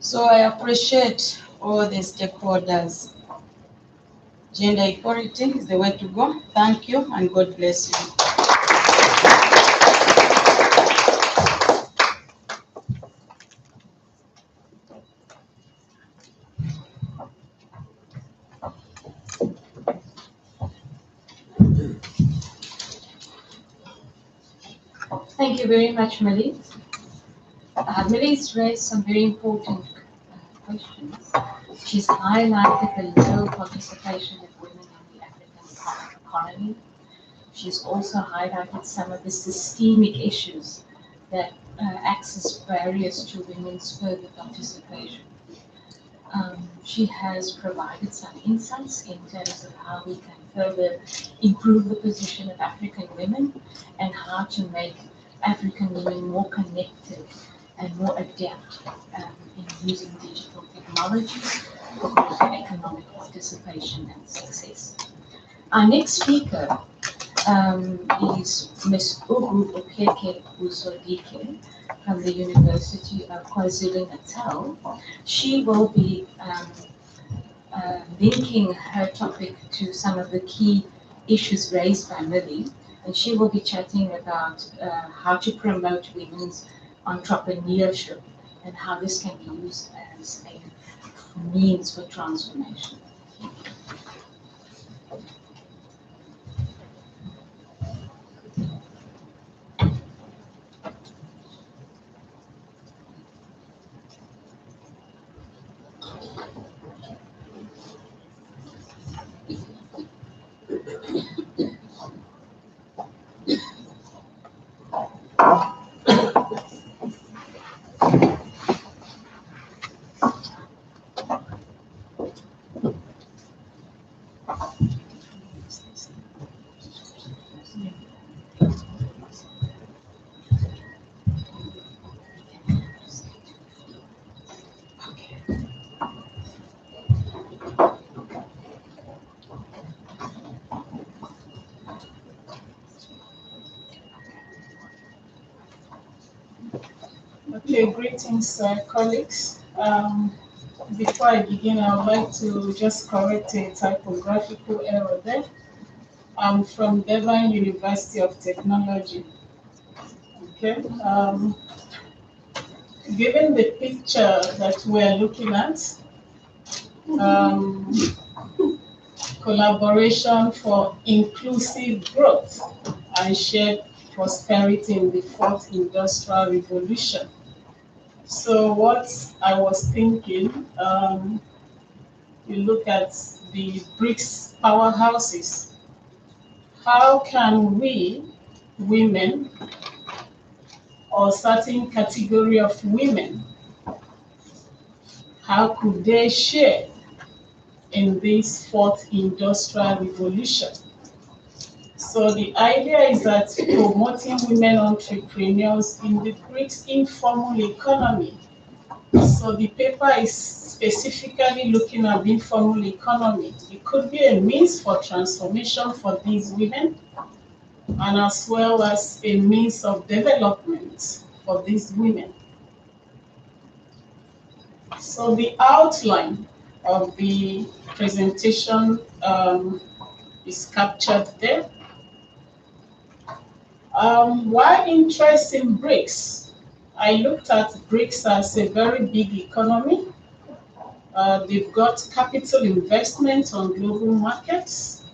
So I appreciate all the stakeholders. Gender equality is the way to go. Thank you and God bless you. Thank you very much, Millie. Millie's raised some very important questions. She's highlighted the low participation of women in the African economy. She's also highlighted some of the systemic issues that access barriers to women's further participation. She has provided some insights in terms of how we can further improve the position of African women and how to make African women more connected and more adept in using digital technology for economic participation and success. Our next speaker is Ms. Ugu Okeke Usodike from the University of KwaZulu-Natal. She will be linking her topic to some of the key issues raised by Millie, and she will be chatting about how to promote women's entrepreneurship and how this can be used as a means for transformation. Okay, greetings, colleagues. Before I begin, I would like to just correct a typographical error there. I'm from Devon University of Technology. Okay. Given the picture that we're looking at, collaboration for inclusive growth and shared prosperity in the fourth industrial revolution. So what I was thinking, you look at the Brics powerhouses. How can we, women, or certain category of women, how could they share in this fourth industrial revolution? So the idea is that promoting women entrepreneurs in the Brics informal economy. So the paper is specifically looking at the informal economy. It could be a means for transformation for these women, and as well as a means of development for these women. So the outline of the presentation is captured there. Why interest in Brics? I looked at Brics as a very big economy. They've got capital investment on global markets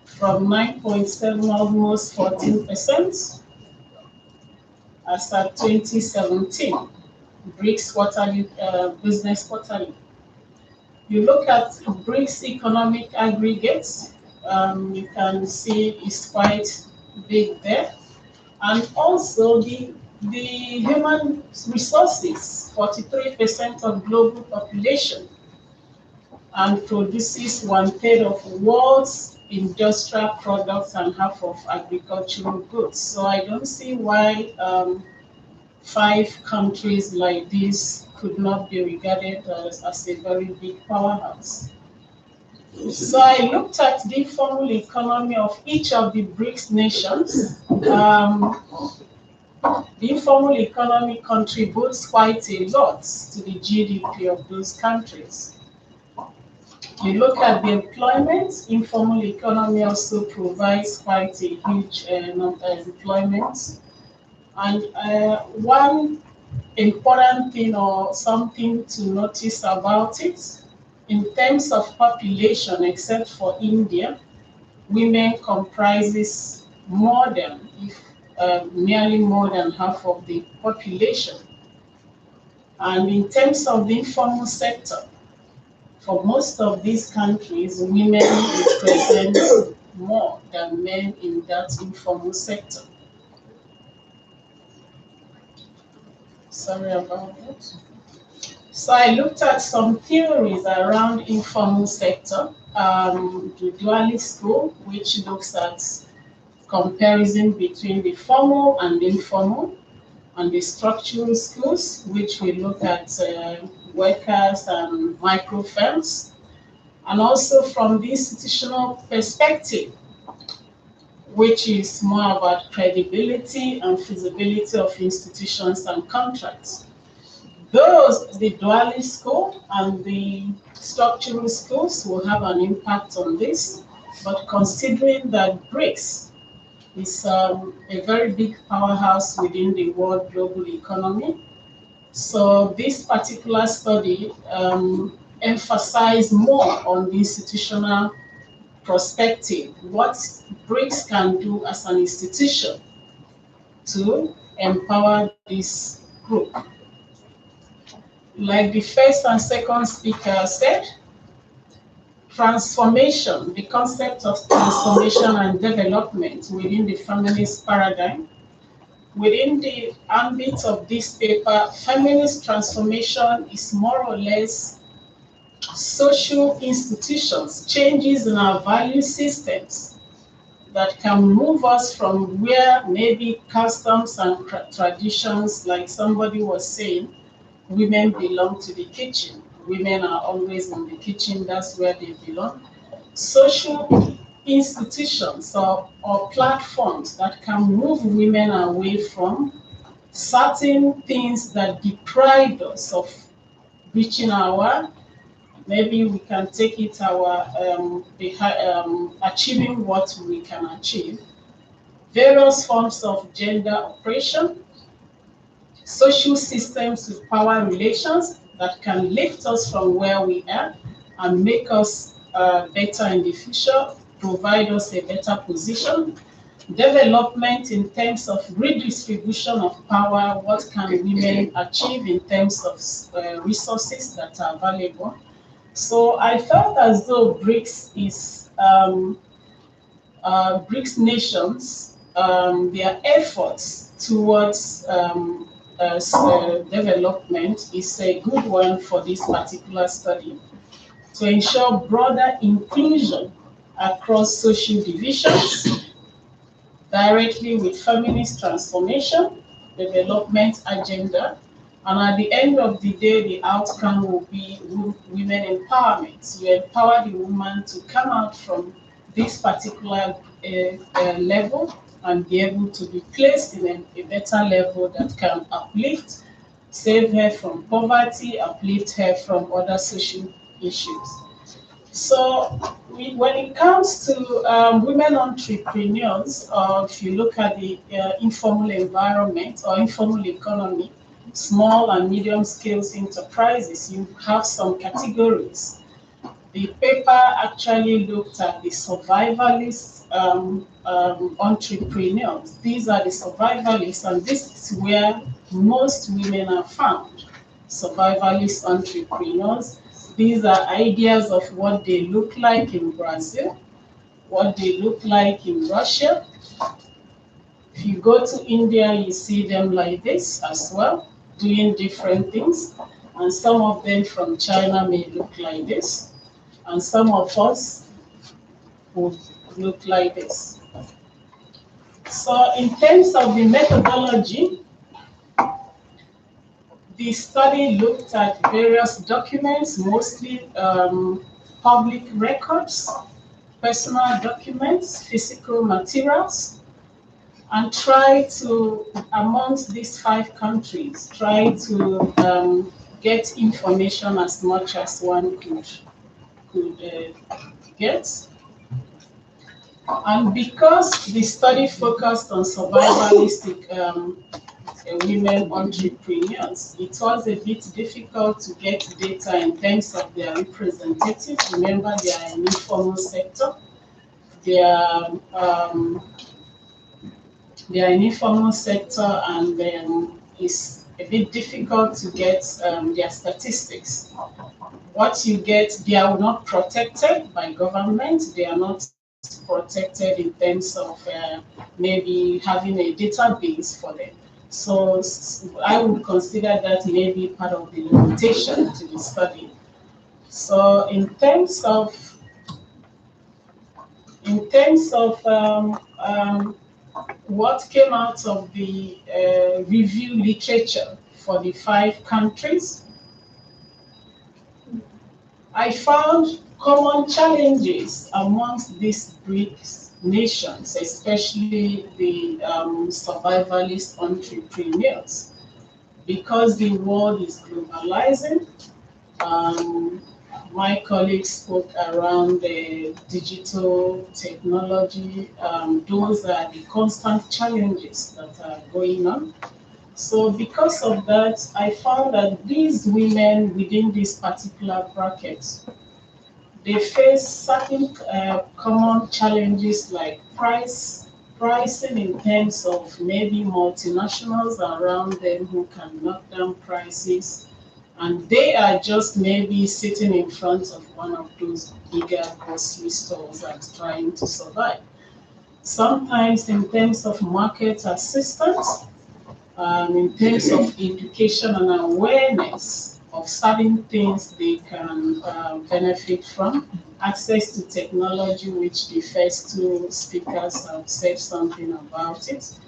from 9.7, almost 14%, as at 2017, Brics quarterly, business quarterly. You look at Brics economic aggregates, you can see it's quite big there. And also the human resources, 43% of global population, and produces 1/3 of world's industrial products and half of agricultural goods. So I don't see why 5 countries like this could not be regarded as a very big powerhouse. So I looked at the informal economy of each of the Brics nations. The informal economy contributes quite a lot to the GDP of those countries. You look at the employment, informal economy also provides quite a huge employment. And one important thing or something to notice about it, in terms of population, except for India, women comprises more than, nearly more than half of the population. And in terms of the informal sector, for most of these countries, women represent more than men in that informal sector. Sorry about that. So I looked at some theories around informal sector, the dualist school, which looks at comparison between the formal and the informal, and the structural schools, which we look at workers and micro firms, and also from the institutional perspective, which is more about credibility and feasibility of institutions and contracts. Those, the dualist school and the structural schools, will have an impact on this, but considering that Brics is a very big powerhouse within the world global economy, so this particular study emphasized more on the institutional perspective, what Brics can do as an institution to empower this group. Like the first and second speaker said, transformation, the concept of transformation and development within the feminist paradigm. Within the ambit of this paper, feminist transformation is more or less social institutions, changes in our value systems that can move us from where maybe customs and traditions, like somebody was saying, women belong to the kitchen. Women are always in the kitchen, that's where they belong. Social institutions or platforms that can move women away from certain things that deprived us of reaching our, maybe we can take it our, achieving what we can achieve, various forms of gender oppression, social systems with power relations that can lift us from where we are and make us better in the future, provide us a better position. Development in terms of redistribution of power, what can women achieve in terms of resources that are available. So I felt as though BRICS is BRICS nations, their efforts towards development is a good one for this particular study to ensure broader inclusion across social divisions, directly with feminist transformation, development agenda, and at the end of the day, the outcome will be women empowerment. You empower the woman to come out from this particular level and be able to be placed in a better level that can uplift, save her from poverty, uplift her from other social issues. So when it comes to women entrepreneurs, or if you look at the informal environment or informal economy, small and medium scale enterprises, you have some categories. The paper actually looked at the survivalist entrepreneurs. These are the survivalists, and this is where most women are found. Survivalist entrepreneurs. These are ideas of what they look like in Brazil, what they look like in Russia. If you go to India, you see them like this as well, doing different things. And some of them from China may look like this. And some of us would look like this. So in terms of the methodology, the study looked at various documents, mostly public records, personal documents, physical materials, and tried to, amongst these 5 countries, try to get information as much as one could get. And because the study focused on survivalistic women entrepreneurs, it was a bit difficult to get data in terms of their representatives. Remember, they are an informal sector. They are an informal sector, and it's a bit difficult to get their statistics. What you get, they are not protected by government. They are not protected in terms of maybe having a database for them. So I would consider that maybe part of the limitation to the study. So in terms of what came out of the review literature for the 5 countries, I found common challenges amongst these BRICS nations, especially the survivalist entrepreneurs, because the world is globalizing. My colleagues spoke around the digital technology. Those are the constant challenges that are going on. So because of that, I found that these women within this particular bracket, they face certain common challenges like pricing in terms of maybe multinationals around them who can knock down prices, and they are just maybe sitting in front of one of those bigger grocery stores and trying to survive. Sometimes in terms of market assistance, in terms of education and awareness of certain things they can benefit from, access to technology, which the first 2 speakers have said something about it,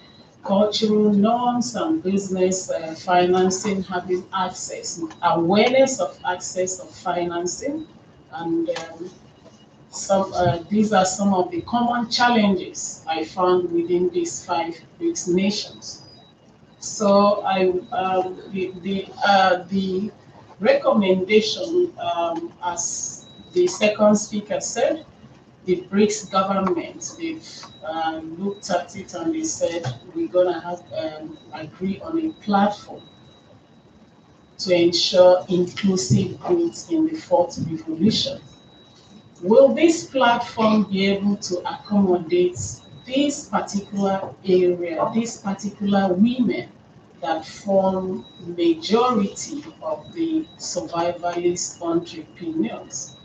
cultural norms and business financing, having access, awareness of access of financing, and these are some of the common challenges I found within these 5 BRICS nations. So the recommendation, as the second speaker said, the BRICS government, they've looked at it and they said we're gonna have agree on a platform to ensure inclusive growth in the fourth revolution. Will this platform be able to accommodate this particular area, these particular women that form majority of the survivalist entrepreneurs?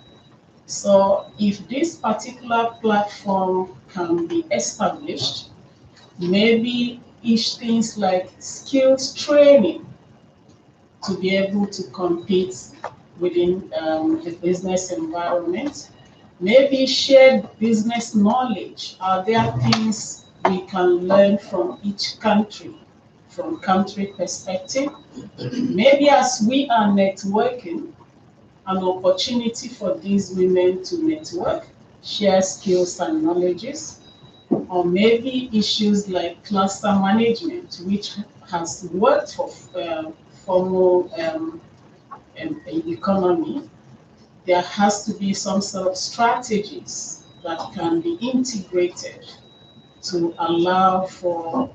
So if this particular platform can be established, maybe each things like skills training to be able to compete within the business environment, maybe shared business knowledge. Are there things we can learn from each country, from country perspective? Maybe as we are networking, an opportunity for these women to network, share skills and knowledges, or maybe issues like cluster management, which has worked for formal economy. There has to be some sort of strategies that can be integrated to allow for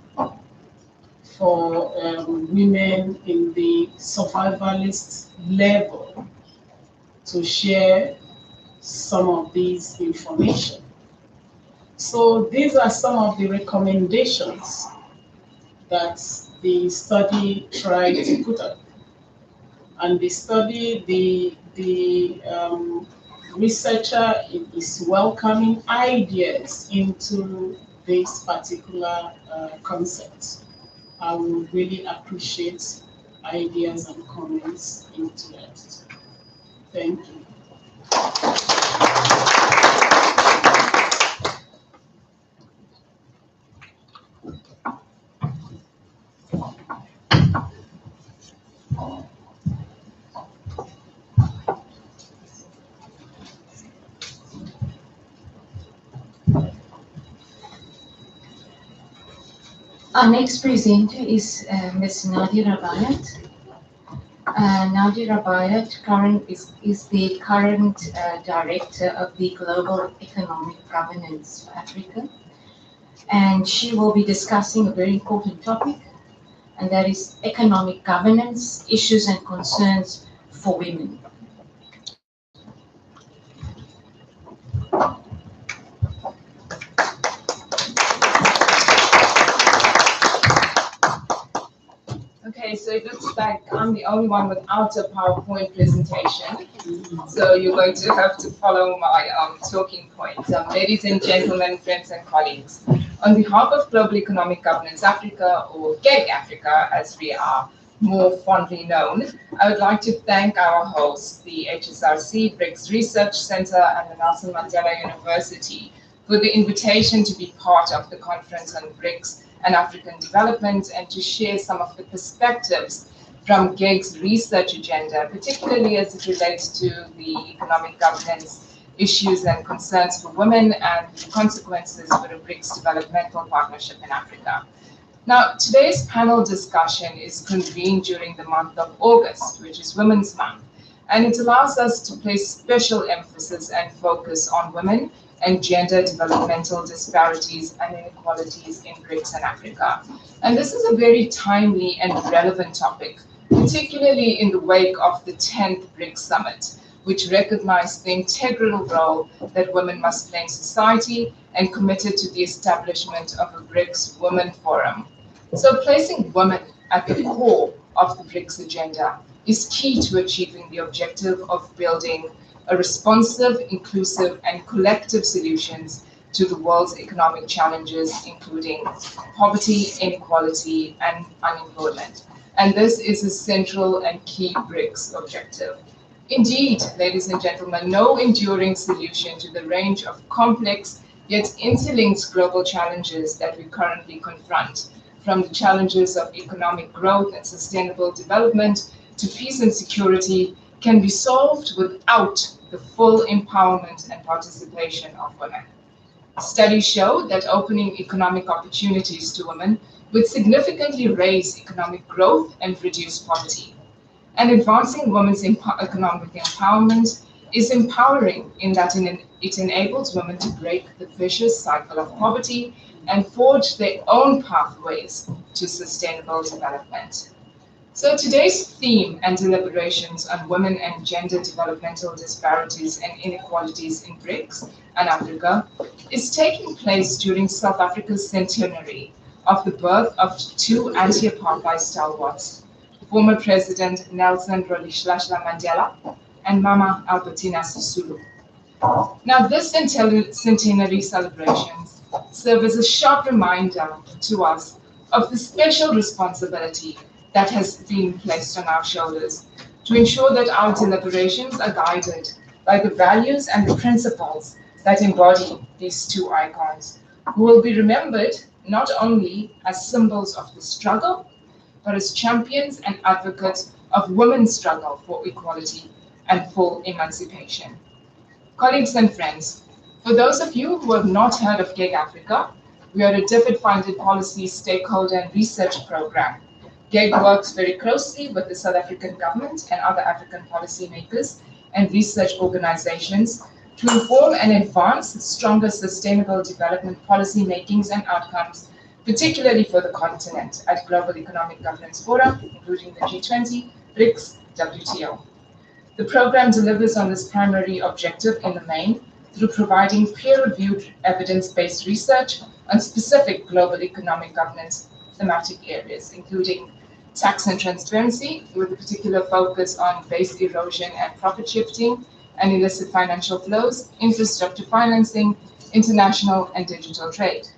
women in the survivalist level to share some of these information. So these are some of the recommendations that the study tried to put up. And the study, the researcher is welcoming ideas into this particular concept. I would really appreciate ideas and comments into that. Thank you. Our next presenter is Ms. Nadia Rabayat. Nadia Rabayat is the current director of the Global Economic Governance for Africa. And she will be discussing a very important topic, and that is economic governance, issues and concerns for women. Okay, so it looks like I'm the only one without a PowerPoint presentation. So you're going to have to follow my talking points. Ladies and gentlemen, friends and colleagues, on behalf of Global Economic Governance Africa, or GEG Africa, as we are more fondly known, I would like to thank our hosts, the HSRC, Brics Research Center, and the Nelson Mandela University, for the invitation to be part of the conference on BRICS and African development, and to share some of the perspectives from GEG's research agenda, particularly as it relates to the economic governance issues and concerns for women and the consequences for the BRICS developmental partnership in Africa. Now, today's panel discussion is convened during the month of August, which is Women's Month, and it allows us to place special emphasis and focus on women and gender developmental disparities and inequalities in BRICS and Africa. And this is a very timely and relevant topic, particularly in the wake of the 10th BRICS Summit, which recognized the integral role that women must play in society and committed to the establishment of a BRICS Women Forum. So placing women at the core of the BRICS agenda is key to achieving the objective of building a responsive, inclusive, and collective solutions to the world's economic challenges, including poverty, inequality, and unemployment. And this is a central and key BRICS objective. Indeed, ladies and gentlemen, no enduring solution to the range of complex yet interlinked global challenges that we currently confront, from the challenges of economic growth and sustainable development to peace and security, can be solved without the full empowerment and participation of women. Studies show that opening economic opportunities to women would significantly raise economic growth and reduce poverty. And advancing women's economic empowerment is empowering in that it enables women to break the vicious cycle of poverty and forge their own pathways to sustainable development. So today's theme and deliberations on women and gender developmental disparities and inequalities in Brics and Africa is taking place during South Africa's centenary of the birth of two anti-apartheid stalwarts, former President Nelson Rolihlahla Mandela and Mama Albertina Sisulu. Now, this centenary celebrations serve as a sharp reminder to us of the special responsibility that has been placed on our shoulders to ensure that our deliberations are guided by the values and the principles that embody these two icons, who will be remembered not only as symbols of the struggle, but as champions and advocates of women's struggle for equality and full emancipation. Colleagues and friends, for those of you who have not heard of GEG Africa, we are a DFID-funded policy, stakeholder, and research program. GEG works very closely with the South African government and other African policymakers and research organizations to inform and advance stronger sustainable development policy makings and outcomes, particularly for the continent at global economic governance fora, including the G20, Brics, WTO. The program delivers on this primary objective in the main through providing peer-reviewed evidence-based research on specific global economic governance thematic areas, including tax and transparency, with a particular focus on base erosion and profit shifting, and illicit financial flows, infrastructure financing, international and digital trade.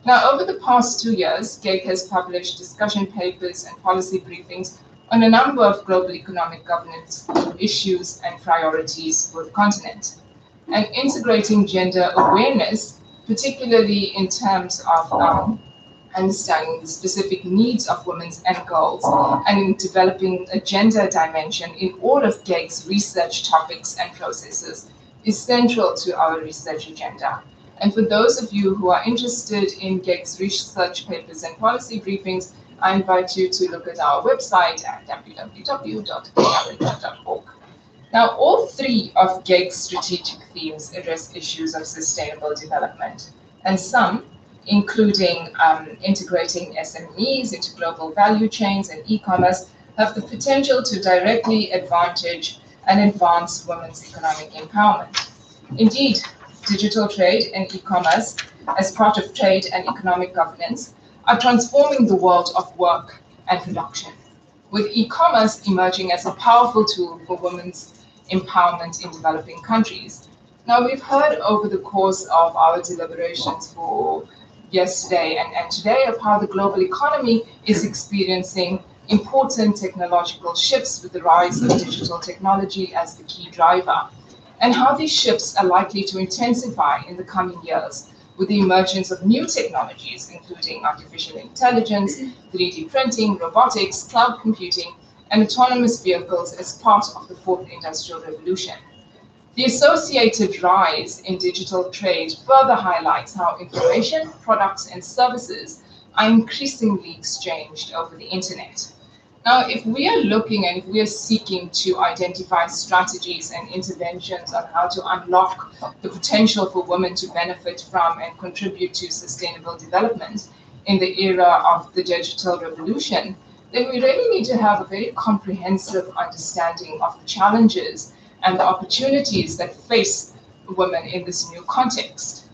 Now, over the past 2 years, GEG has published discussion papers and policy briefings on a number of global economic governance issues and priorities for the continent. And integrating gender awareness, particularly in terms of understanding the specific needs of women's end goals, and in developing a gender dimension in all of GEG's research topics and processes, is central to our research agenda. And for those of you who are interested in GEG's research papers and policy briefings, I invite you to look at our website at www.gegafrica.org. Now, all three of GEG's strategic themes address issues of sustainable development, and some, including integrating SMEs into global value chains and e-commerce, have the potential to directly advantage and advance women's economic empowerment. Indeed, digital trade and e-commerce, as part of trade and economic governance, are transforming the world of work and production, with e-commerce emerging as a powerful tool for women's empowerment in developing countries. Now, we've heard over the course of our deliberations for yesterday and today of how the global economy is experiencing important technological shifts with the rise of digital technology as the key driver, and how these shifts are likely to intensify in the coming years with the emergence of new technologies, including artificial intelligence, 3D printing, robotics, cloud computing, and autonomous vehicles as part of the fourth industrial revolution. The associated rise in digital trade further highlights how information, products, and services are increasingly exchanged over the internet. Now, if we are looking and if we are seeking to identify strategies and interventions on how to unlock the potential for women to benefit from and contribute to sustainable development in the era of the digital revolution, then we really need to have a very comprehensive understanding of the challenges and the opportunities that face women in this new context.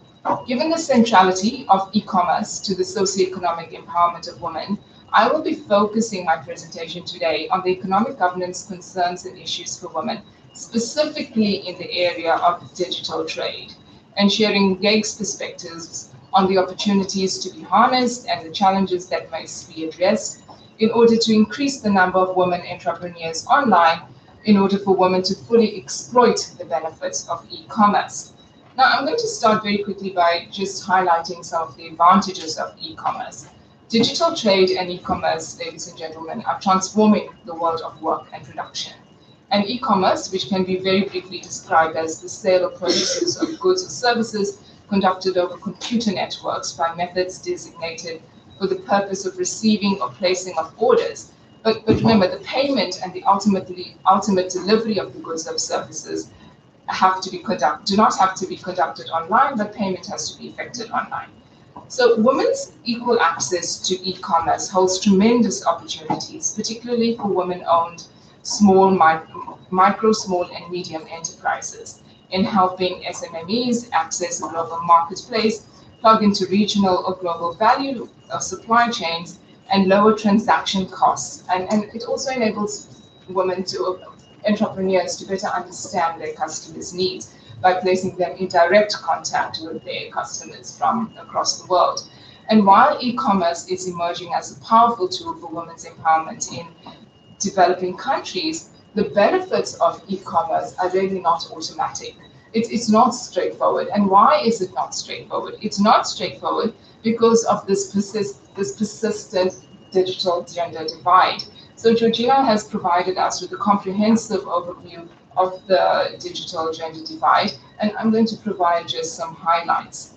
Given the centrality of e-commerce to the socioeconomic empowerment of women, I will be focusing my presentation today on the economic governance concerns and issues for women, specifically in the area of digital trade, and sharing GEG's perspectives on the opportunities to be harnessed and the challenges that must be addressed in order to increase the number of women entrepreneurs online, in order for women to fully exploit the benefits of e-commerce. Now, I'm going to start very quickly by just highlighting some of the advantages of e-commerce. Digital trade and e-commerce, ladies and gentlemen, are transforming the world of work and production. And e-commerce, which can be very briefly described as the sale or purchases of goods or services conducted over computer networks by methods designated for the purpose of receiving or placing of orders. But remember, the payment and the ultimate delivery of the goods or services do not have to be conducted online, but payment has to be effected online. So women's equal access to e-commerce holds tremendous opportunities, particularly for women-owned micro, small, and medium enterprises, in helping SMMEs access a global marketplace, plug into regional or global value of supply chains, and lower transaction costs. And it also enables entrepreneurs to better understand their customers' needs by placing them in direct contact with their customers from across the world. And while e-commerce is emerging as a powerful tool for women's empowerment in developing countries, the benefits of e-commerce are really not automatic. It's not straightforward. And why is it not straightforward? It's not straightforward because of this persistent digital gender divide. So Georgina has provided us with a comprehensive overview of the digital gender divide, and I'm going to provide just some highlights.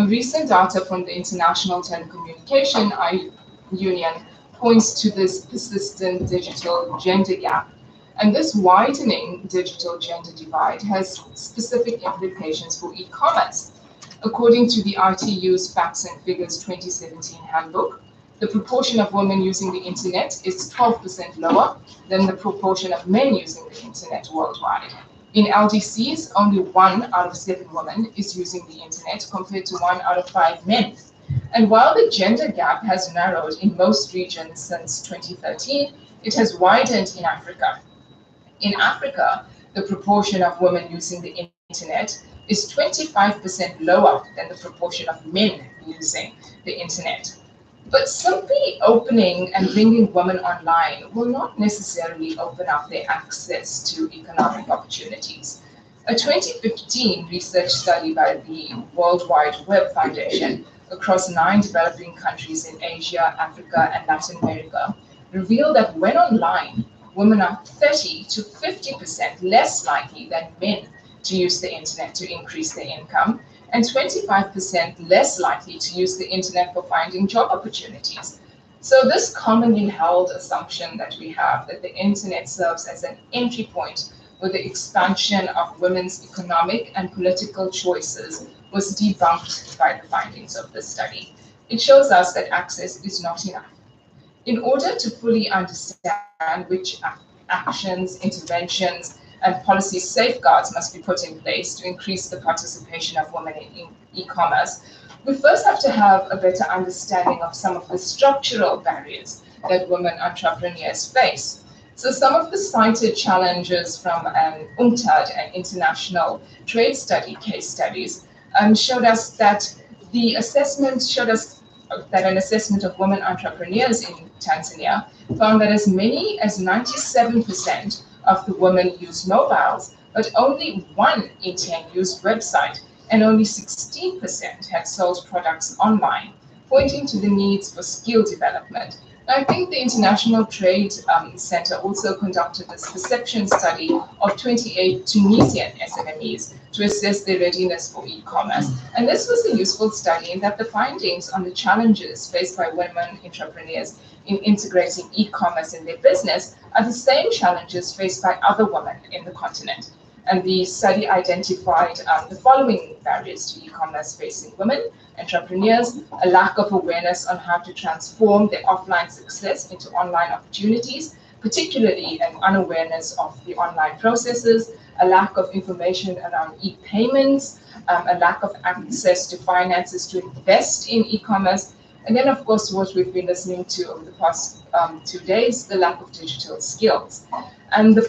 Recent data from the International Telecommunication Union points to this persistent digital gender gap. And this widening digital gender divide has specific implications for e-commerce. According to the ITU's Facts and Figures 2017 handbook, the proportion of women using the internet is 12% lower than the proportion of men using the internet worldwide. In LDCs, only 1 out of 7 women is using the internet compared to 1 out of 5 men. And while the gender gap has narrowed in most regions since 2013, it has widened in Africa. In Africa, the proportion of women using the internet is 25% lower than the proportion of men using the internet. But simply opening and bringing women online will not necessarily open up their access to economic opportunities. A 2015 research study by the World Wide Web Foundation across 9 developing countries in Asia, Africa, and Latin America revealed that when online, women are 30 to 50% less likely than men to use the internet to increase their income, and 25% less likely to use the internet for finding job opportunities. So this commonly held assumption that we have that the internet serves as an entry point for the expansion of women's economic and political choices was debunked by the findings of this study. It shows us that access is not enough. In order to fully understand which actions, interventions, and policy safeguards must be put in place to increase the participation of women in e-commerce, we first have to have a better understanding of some of the structural barriers that women entrepreneurs face. So some of the cited challenges from UNCTAD and international trade study case studies showed us that an assessment of women entrepreneurs in Tanzania found that as many as 97% of the women used mobiles, but only 1 in 10 used website, and only 16% had sold products online, pointing to the needs for skill development. I think the International Trade Center also conducted this perception study of 28 Tunisian SMMEs to assess their readiness for e-commerce. And this was a useful study in that the findings on the challenges faced by women entrepreneurs in integrating e-commerce in their business are the same challenges faced by other women in the continent. And the study identified the following barriers to e-commerce facing women entrepreneurs: a lack of awareness on how to transform their offline success into online opportunities, particularly an unawareness of the online processes, a lack of information around e-payments, a lack of access to finances to invest in e-commerce, and then, of course, what we've been listening to over the past 2 days, the lack of digital skills. And the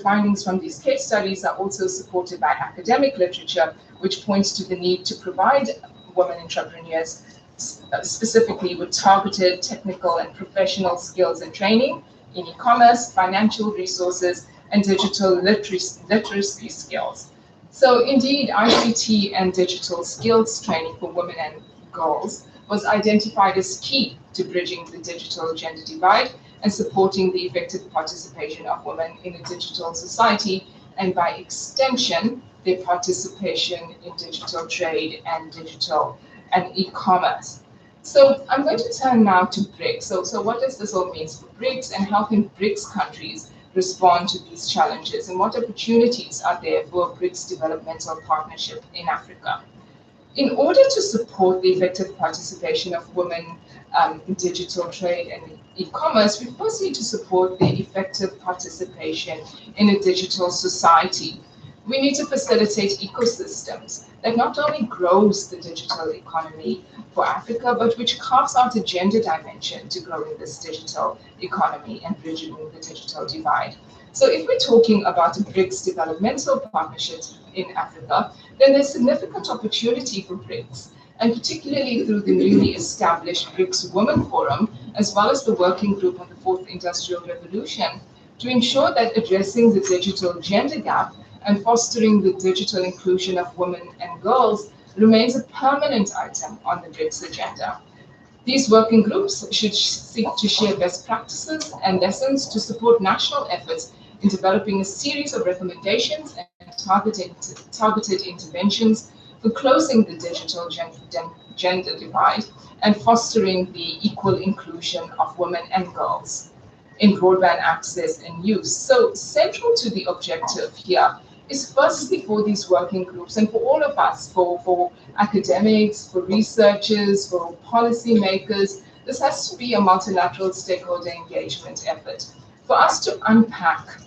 findings from these case studies are also supported by academic literature, which points to the need to provide women entrepreneurs specifically with targeted technical and professional skills and training in e-commerce, financial resources, and digital literacy skills. So indeed, ICT and digital skills training for women and girls was identified as key to bridging the digital gender divide and supporting the effective participation of women in a digital society, and by extension, their participation in digital trade and e-commerce. So I'm going to turn now to BRICS. So what does this all mean for BRICS, and how can BRICS countries respond to these challenges, and what opportunities are there for a BRICS developmental partnership in Africa? In order to support the effective participation of women in digital trade and e-commerce, we first need to support the effective participation in a digital society. We need to facilitate ecosystems that not only grows the digital economy for Africa, but which carves out a gender dimension to growing this digital economy and bridging the digital divide. So if we're talking about BRICS developmental partnerships in Africa, then there's significant opportunity for BRICS, and particularly through the newly established BRICS Women Forum, as well as the Working Group on the Fourth Industrial Revolution, to ensure that addressing the digital gender gap and fostering the digital inclusion of women and girls remains a permanent item on the BRICS agenda. These working groups should seek to share best practices and lessons to support national efforts in developing a series of recommendations and targeted interventions for closing the digital gender divide and fostering the equal inclusion of women and girls in broadband access and use. So central to the objective here is firstly for these working groups and for all of us, for academics, for researchers, for policymakers, this has to be a multilateral stakeholder engagement effort for us to unpack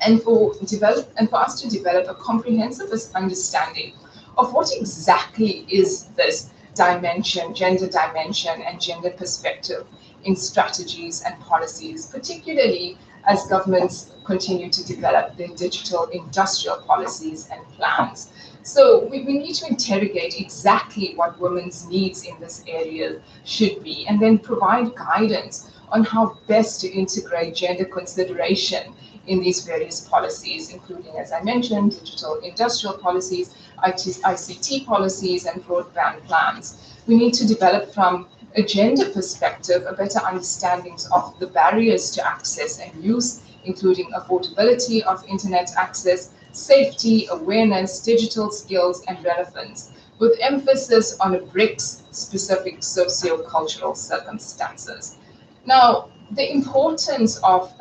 and for us to develop a comprehensive understanding of what exactly is this dimension, gender dimension, and gender perspective in strategies and policies, particularly as governments continue to develop their digital industrial policies and plans. So we need to interrogate exactly what women's needs in this area should be, and then provide guidance on how best to integrate gender consideration in these various policies, including, as I mentioned, digital industrial policies, ICT policies, and broadband plans. We need to develop from a gender perspective a better understanding of the barriers to access and use, including affordability of internet access, safety, awareness, digital skills, and relevance, with emphasis on a BRICS-specific socio-cultural circumstances. Now, the importance of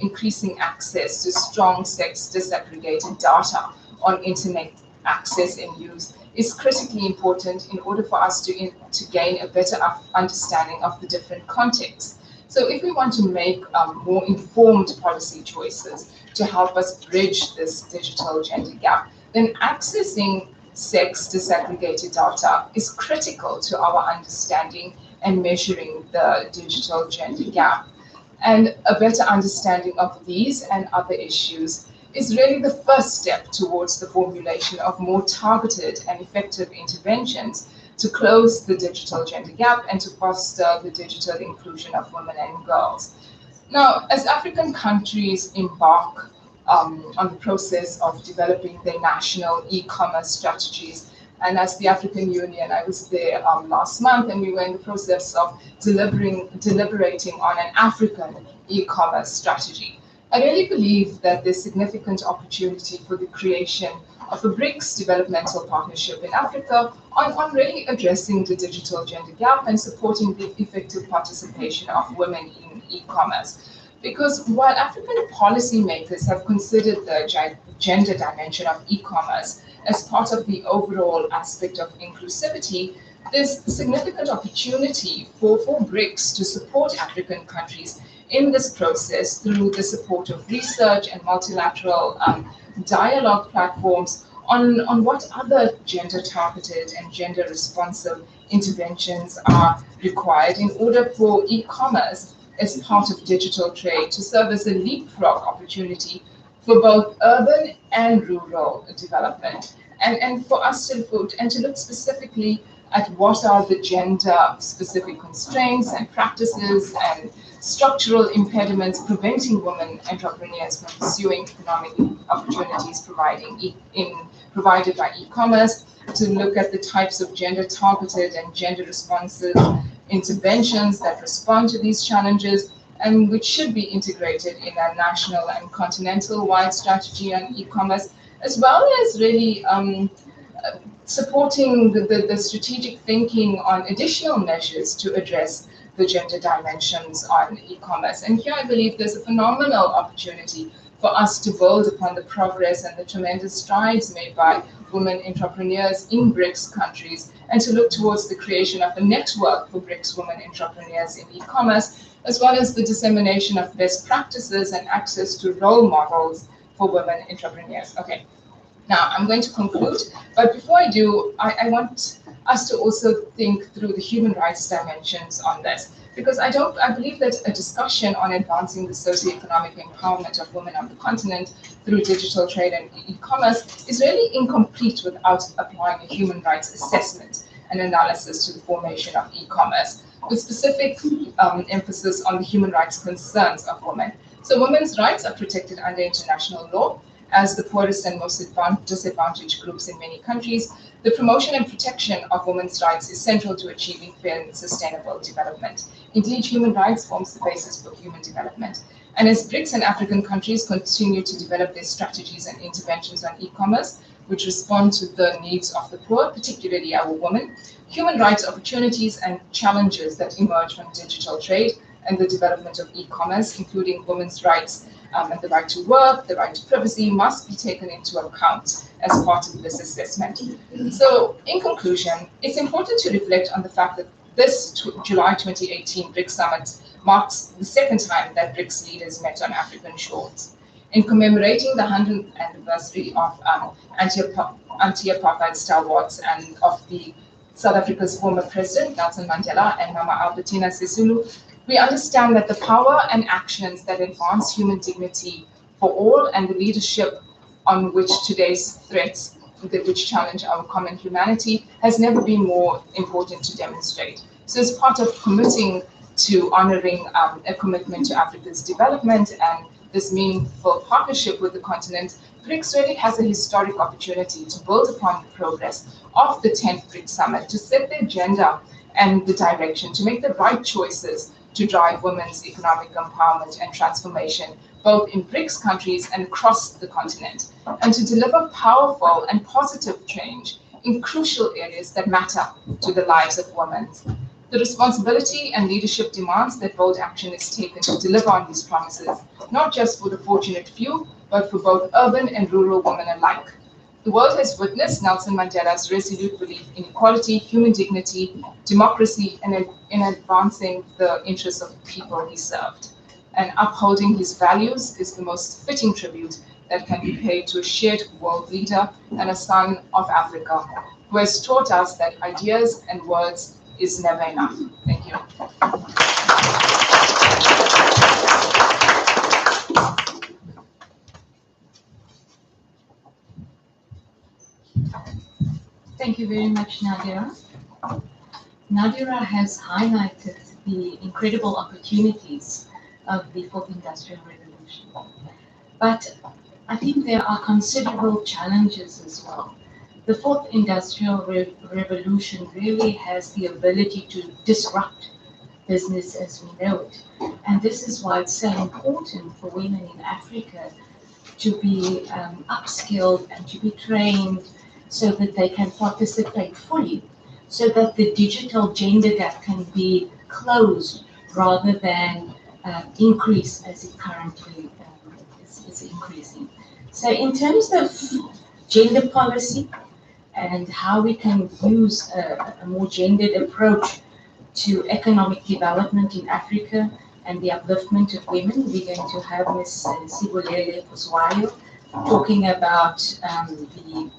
increasing access to strong sex disaggregated data on internet access and use is critically important in order for us to gain a better understanding of the different contexts. So if we want to make more informed policy choices to help us bridge this digital gender gap, then accessing sex disaggregated data is critical to our understanding and measuring the digital gender gap. And a better understanding of these and other issues is really the first step towards the formulation of more targeted and effective interventions to close the digital gender gap and to foster the digital inclusion of women and girls. Now, as African countries embark on the process of developing their national e-commerce strategies, and as the African Union, I was there last month, and we were in the process of deliberating on an African e-commerce strategy. I really believe that there's significant opportunity for the creation of a BRICS developmental partnership in Africa on really addressing the digital gender gap and supporting the effective participation of women in e-commerce. Because while African policymakers have considered the gender dimension of e-commerce as part of the overall aspect of inclusivity, there's significant opportunity for BRICS to support African countries in this process through the support of research and multilateral dialogue platforms on what other gender-targeted and gender-responsive interventions are required in order for e-commerce as part of digital trade to serve as a leapfrog opportunity for both urban and rural development. And for us to look specifically at what are the gender-specific constraints and practices and structural impediments preventing women entrepreneurs from pursuing economic opportunities provided by e-commerce, to look at the types of gender-targeted and gender-responsive interventions that respond to these challenges, and which should be integrated in a national and continental-wide strategy on e-commerce, as well as really supporting the strategic thinking on additional measures to address the gender dimensions on e-commerce. And here I believe there's a phenomenal opportunity for us to build upon the progress and the tremendous strides made by women entrepreneurs in BRICS countries, and to look towards the creation of a network for BRICS women entrepreneurs in e-commerce, as well as the dissemination of best practices and access to role models for women entrepreneurs. Okay, now I'm going to conclude, but before I do, I want us to also think through the human rights dimensions on this, because I believe that a discussion on advancing the socioeconomic empowerment of women on the continent through digital trade and e-commerce is really incomplete without applying a human rights assessment and analysis to the formation of e-commerce, with specific emphasis on the human rights concerns of women. So women's rights are protected under international law as the poorest and most disadvantaged groups in many countries. The promotion and protection of women's rights is central to achieving fair and sustainable development. Indeed, human rights forms the basis for human development. And as BRICS and African countries continue to develop their strategies and interventions on e-commerce, which respond to the needs of the poor, particularly our women, human rights opportunities and challenges that emerge from digital trade and the development of e-commerce, including women's rights and the right to work, the right to privacy, must be taken into account as part of this assessment. So in conclusion, it's important to reflect on the fact that this July 2018 BRICS Summit marks the second time that BRICS leaders met on African shores. In commemorating the 100th anniversary of anti-apartheid stalwarts and of the South Africa's former president, Nelson Mandela, and Mama Albertina Sisulu, we understand that the power and actions that advance human dignity for all and the leadership on which today's threats which challenge our common humanity has never been more important to demonstrate. So as part of committing to honoring a commitment to Africa's development and this meaningful partnership with the continent, BRICS really has a historic opportunity to build upon the progress of the 10th BRICS Summit, to set the agenda and the direction, to make the right choices to drive women's economic empowerment and transformation, both in BRICS countries and across the continent, and to deliver powerful and positive change in crucial areas that matter to the lives of women. The responsibility and leadership demands that bold action is taken to deliver on these promises, not just for the fortunate few, but for both urban and rural women alike. The world has witnessed Nelson Mandela's resolute belief in equality, human dignity, democracy, and in advancing the interests of the people he served. And upholding his values is the most fitting tribute that can be paid to a shared world leader and a son of Africa, who has taught us that ideas and words is never enough. Thank you. Thank you very much, Nadira. Nadira has highlighted the incredible opportunities of the Fourth Industrial Revolution. But I think there are considerable challenges as well. The Fourth Industrial Revolution really has the ability to disrupt business as we know it. And this is why it's so important for women in Africa to be upskilled and to be trained so that they can participate fully, so that the digital gender gap can be closed rather than increase as it currently is increasing. So in terms of gender policy and how we can use a more gendered approach to economic development in Africa and the upliftment of women, we're going to have Ms. Sibulele Kuswayo talking about the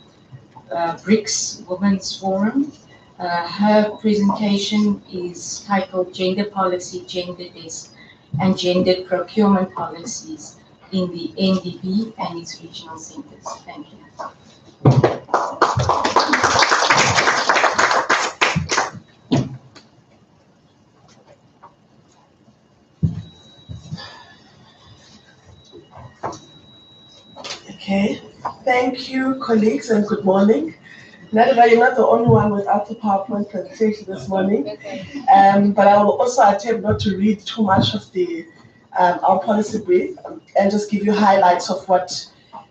BRICS Women's Forum. Her presentation is titled Gender Policy, Gender Desk, and Gendered Procurement Policies in the NDB and its regional centers. Thank you. Okay, thank you, colleagues, and good morning. Nadira, you're not the only one without the PowerPoint presentation this morning, but I will also attempt not to read too much of the our policy brief and just give you highlights of what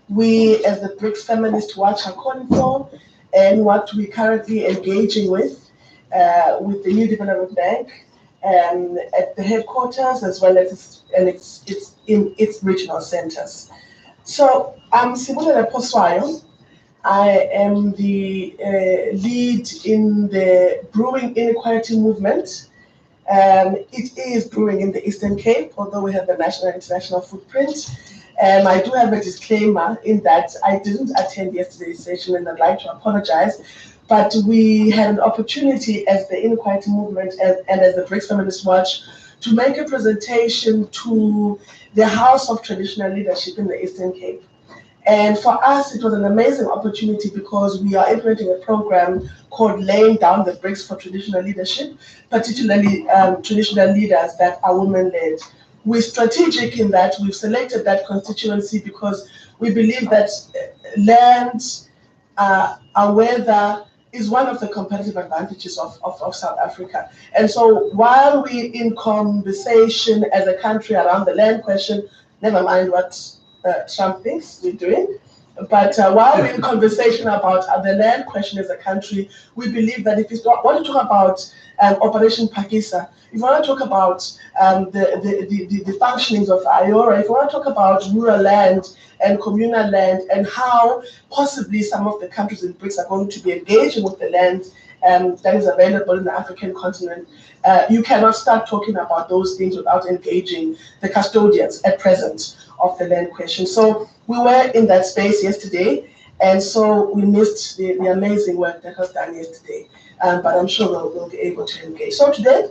we as the BRICS Feminist Watch are calling for and what we're currently engaging with the New Development Bank at the headquarters, as well as in its regional centers. So I'm Sibulela Poswayo. I am the lead in the Brewing Inequality Movement. It is brewing in the Eastern Cape, although we have a national and international footprint. I do have a disclaimer in that I didn't attend yesterday's session, and I'd like to apologize. But we had an opportunity as the Inequality Movement and as the Brics Feminist Watch to make a presentation to the House of Traditional Leadership in the Eastern Cape. And for us, it was an amazing opportunity because we are implementing a program called Laying Down the Bricks for Traditional Leadership, particularly traditional leaders that are women-led. We're strategic in that we've selected that constituency because we believe that land, our weather, is one of the competitive advantages of South Africa. And so while we're in conversation as a country around the land question, never mind what Trump thinks we're doing, but while we're in conversation about the land question as a country, we believe that if you want to talk about Operation Pakisa, if you want to talk about the functionings of IORA, if you want to talk about rural land and communal land and how possibly some of the countries in BRICS are going to be engaging with the land that is available in the African continent, you cannot start talking about those things without engaging the custodians at present of the land question. So we were in that space yesterday, and so we missed the amazing work that was done yesterday. But I'm sure we'll be able to engage. So today,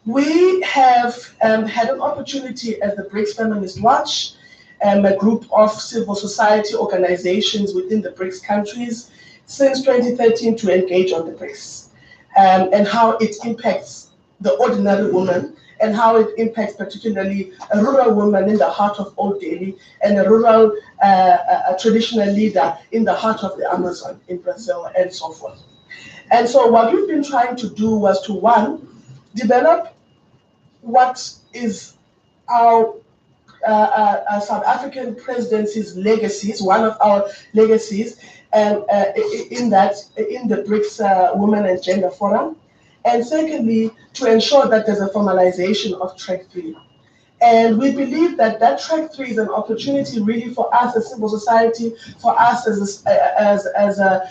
we have had an opportunity as the Brics Feminist Watch, a group of civil society organizations within the BRICS countries since 2013 to engage on the BRICS and how it impacts the ordinary woman and how it impacts particularly a rural woman in the heart of Old Delhi and a rural traditional leader in the heart of the Amazon in Brazil and so forth. And so what we've been trying to do was to, one, develop what is our South African presidency's legacies, one of our legacies, in the BRICS Women and Gender Forum, and secondly, to ensure that there's a formalization of Track 3. And we believe that Track 3 is an opportunity really for us as civil society, for us as a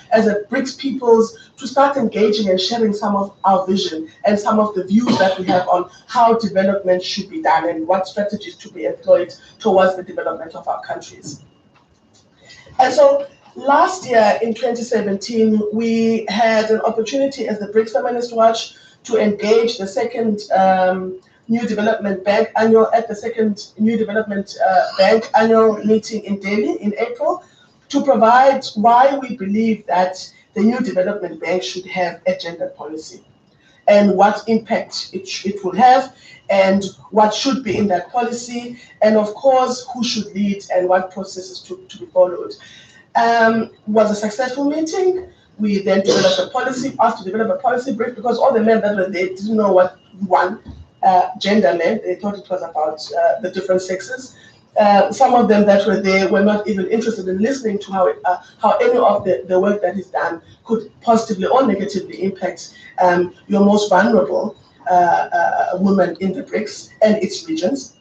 BRICS peoples, to start engaging and sharing some of our vision and some of the views that we have on how development should be done and what strategies to be employed towards the development of our countries. And so last year in 2017, we had an opportunity as the Brics Feminist Watch to engage the second New Development Bank annual meeting in Delhi in April to provide why we believe that the New Development Bank should have a gender policy and what impact it will have and what should be in that policy, and of course who should lead and what processes to be followed. Was a successful meeting. We then developed a policy, asked to develop a policy brief because all the men that were there didn't know what one gender meant. They thought it was about the different sexes. Some of them that were there were not even interested in listening to how any of the work that is done could positively or negatively impact your most vulnerable women in the BRICS and its regions.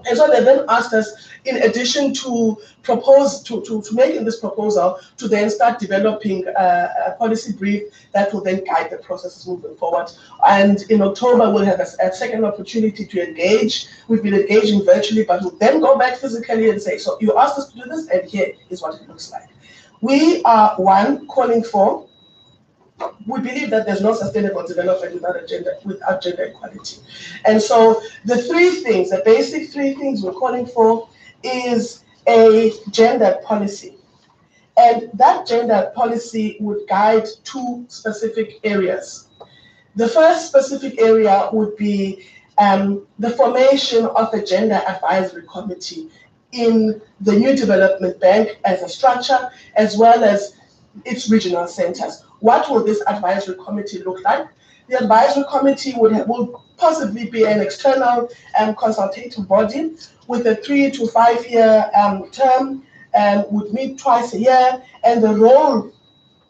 And so they then asked us, in addition to propose to making this proposal, to then start developing a policy brief that will then guide the processes moving forward. And in October, we'll have a second opportunity to engage. We've been engaging virtually, but we'll then go back physically and say, so you asked us to do this, and here is what it looks like. We are, one, calling for, we believe that there's no sustainable development without gender equality. And so the basic three things we're calling for is a gender policy. And that gender policy would guide two specific areas. The first specific area would be the formation of a gender advisory committee in the New Development Bank as a structure, as well as its regional centers. What will this advisory committee look like? The advisory committee will possibly be an external consultative body with a 3 to 5 year term would meet twice a year, and the role,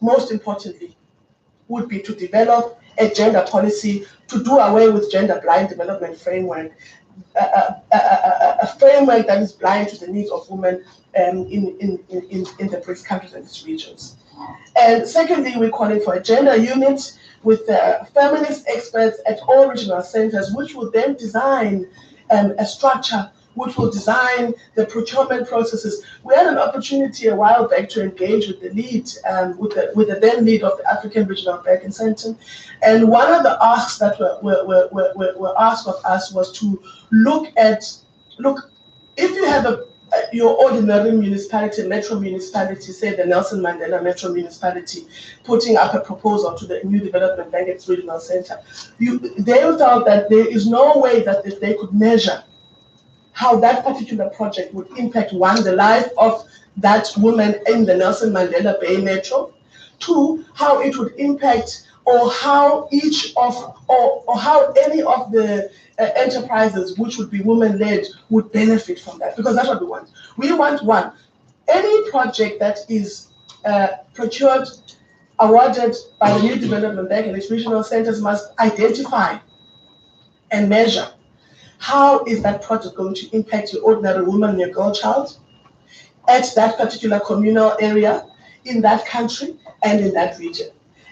most importantly, would be to develop a gender policy to do away with gender blind development framework, a framework that is blind to the needs of women in the Brics countries and its regions. And secondly, we're calling for a gender unit with feminist experts at all regional centers, which will then design a structure, which will design the procurement processes. We had an opportunity a while back to engage with the lead, with the then lead of the African Regional Bank in Sandton, and one of the asks that were asked of us was to look, if you have your ordinary municipality, metro municipality, say the Nelson Mandela Metro Municipality, putting up a proposal to the New Development Bank at its regional center, they felt that there is no way that if they could measure how that particular project would impact, one, the life of that woman in the Nelson Mandela Bay Metro, two, how it would impact, or how how any of the enterprises which would be women-led would benefit from that, because that's what we want. We want, one, any project that is procured, awarded by the New Development Bank and its regional centers must identify and measure how is that project going to impact your ordinary woman, your girl child, at that particular communal area, in that country, and in that region.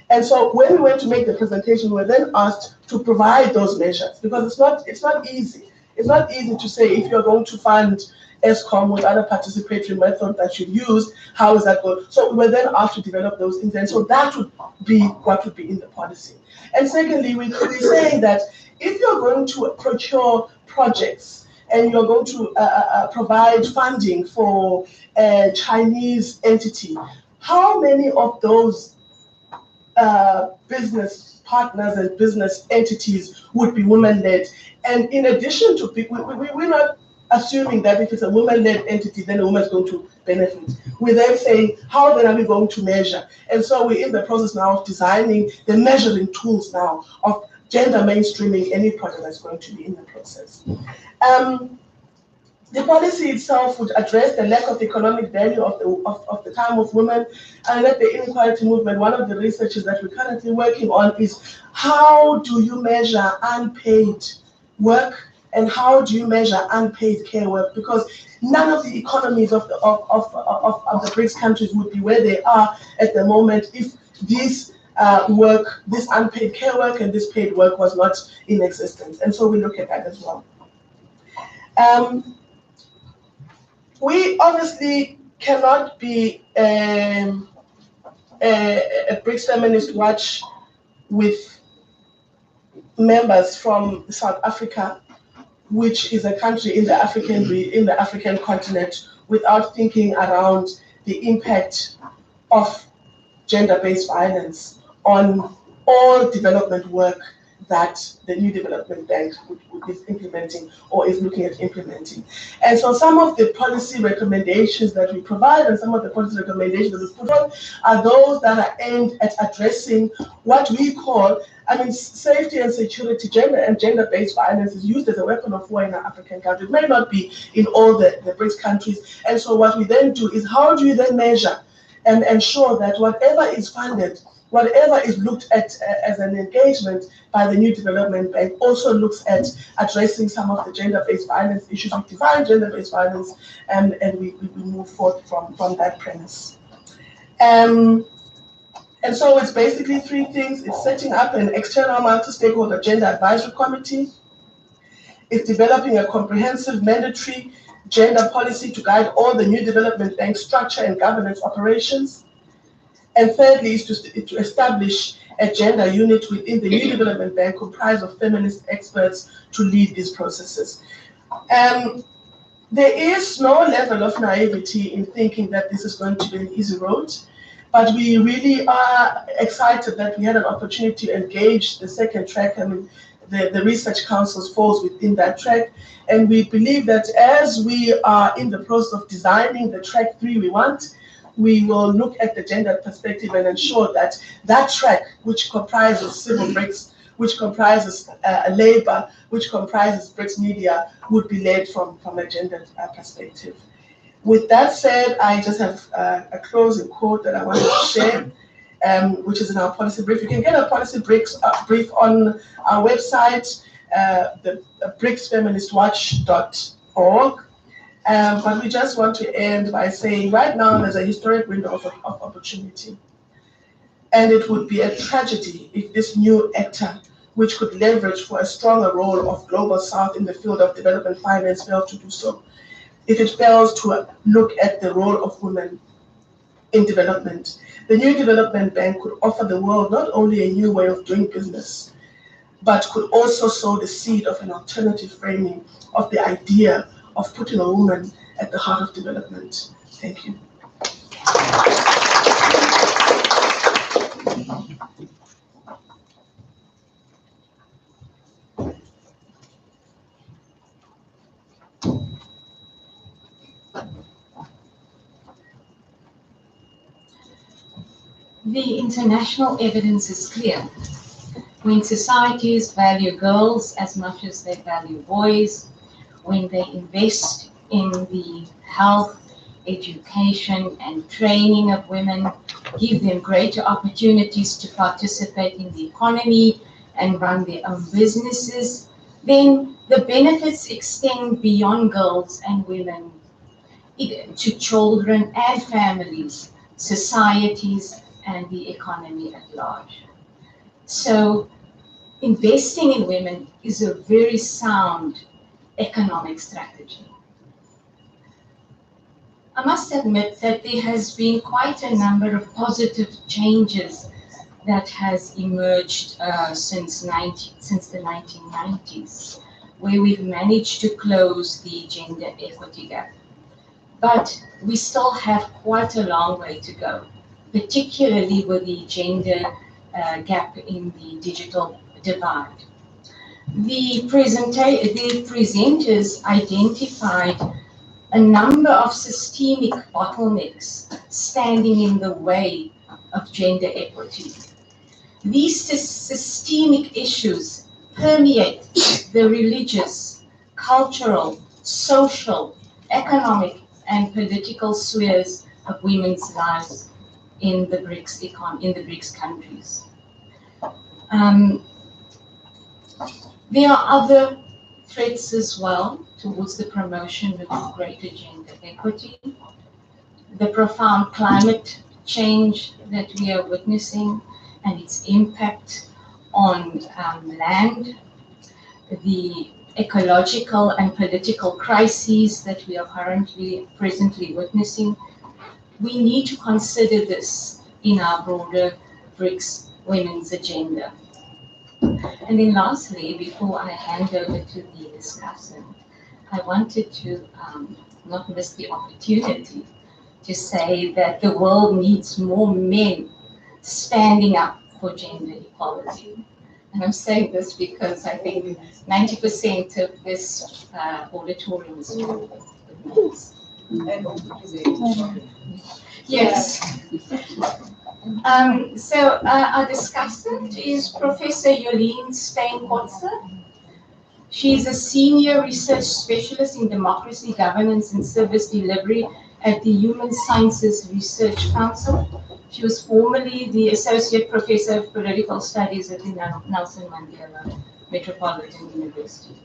And so when we went to make the presentation, we were then asked to provide those measures, because it's not easy. It's not easy to say, if you're going to fund ESCOM with other participatory methods that you use, how is that going? So we were then asked to develop those things, and so that would be what would be in the policy. And secondly, we could be saying that if you're going to procure projects and you're going to provide funding for a Chinese entity, how many of those business partners and business entities would be women-led? And in addition to, we're not assuming that if it's a woman-led entity, then a woman is going to benefit. We're then saying, how then are we going to measure? And so we're in the process now of designing the measuring tools now of gender mainstreaming any project that's going to be in the process. The policy itself would address the lack of economic value of the time of women, and at the inequality movement, one of the researches that we're currently working on is how do you measure unpaid work and how do you measure unpaid care work, because none of the economies of the Brics countries would be where they are at the moment if this work, this unpaid care work and this paid work was not in existence. And so we look at that as well. We obviously cannot be a Brics Feminist Watch with members from South Africa, which is a country in the African continent, without thinking around the impact of gender-based violence on all development work that the New Development Bank is implementing or is looking at implementing. And so some of the policy recommendations that we provide and some of the policy recommendations that we put on are those that are aimed at addressing what we call, safety and security, gender and gender-based violence is used as a weapon of war in our African countries. It may not be in all the Brics countries. And so what we then do is, how do you then measure and ensure that whatever is funded, whatever is looked at as an engagement by the New Development Bank also looks at addressing some of the gender-based violence issues. We define gender-based violence and we move forth from that premise. And so it's basically three things. It's setting up an external multi-stakeholder gender advisory committee. It's developing a comprehensive mandatory gender policy to guide all the New Development Bank structure and governance operations. And thirdly is to establish a gender unit within the New Development Bank comprised of feminist experts to lead these processes. There is no level of naivety in thinking that this is going to be an easy road, but we really are excited that we had an opportunity to engage the second track. The Research Councils falls within that track, and we believe that as we are in the process of designing the track 3 we want, we will look at the gender perspective and ensure that that track, which comprises civil Brics, which comprises labor, which comprises Brics media, would be led from a gender perspective. With that said, I just have a closing quote that I wanted to share, which is in our policy brief. You can get a policy brief on our website, the bricsfeministwatch.org. But we just want to end by saying right now there's a historic window of opportunity. And it would be a tragedy if this new actor, which could leverage for a stronger role of Global South in the field of development finance, failed to do so. If it fails to look at the role of women in development. The new development bank could offer the world not only a new way of doing business, but could also sow the seed of an alternative framing of the idea of putting a woman at the heart of development. Thank you. The international evidence is clear. When societies value girls as much as they value boys, when they invest in the health, education, and training of women, give them greater opportunities to participate in the economy and run their own businesses, then the benefits extend beyond girls and women to children and families, societies, and the economy at large. So investing in women is a very sound economic strategy. I must admit that there has been quite a number of positive changes that has emerged since the 1990s, where we've managed to close the gender equity gap. But we still have quite a long way to go, particularly with the gender gap in the digital divide. The presenters identified a number of systemic bottlenecks standing in the way of gender equity. These systemic issues permeate the religious, cultural, social, economic, and political spheres of women's lives in the BRICS countries. There are other threats as well towards the promotion of greater gender equity. The profound climate change that we are witnessing and its impact on land, the ecological and political crises that we are presently witnessing. We need to consider this in our broader BRICS women's agenda. And then lastly, before I hand over to the discussant, I wanted to not miss the opportunity to say that the world needs more men standing up for gender equality. And I'm saying this because I think 90% of this auditorium is full with men. Yes. So our discussant is Professor Jolien Steyn-Kotze. She's a senior research specialist in democracy, governance, and service delivery at the Human Sciences Research Council. She was formerly the Associate Professor of Political Studies at the Nelson Mandela Metropolitan University.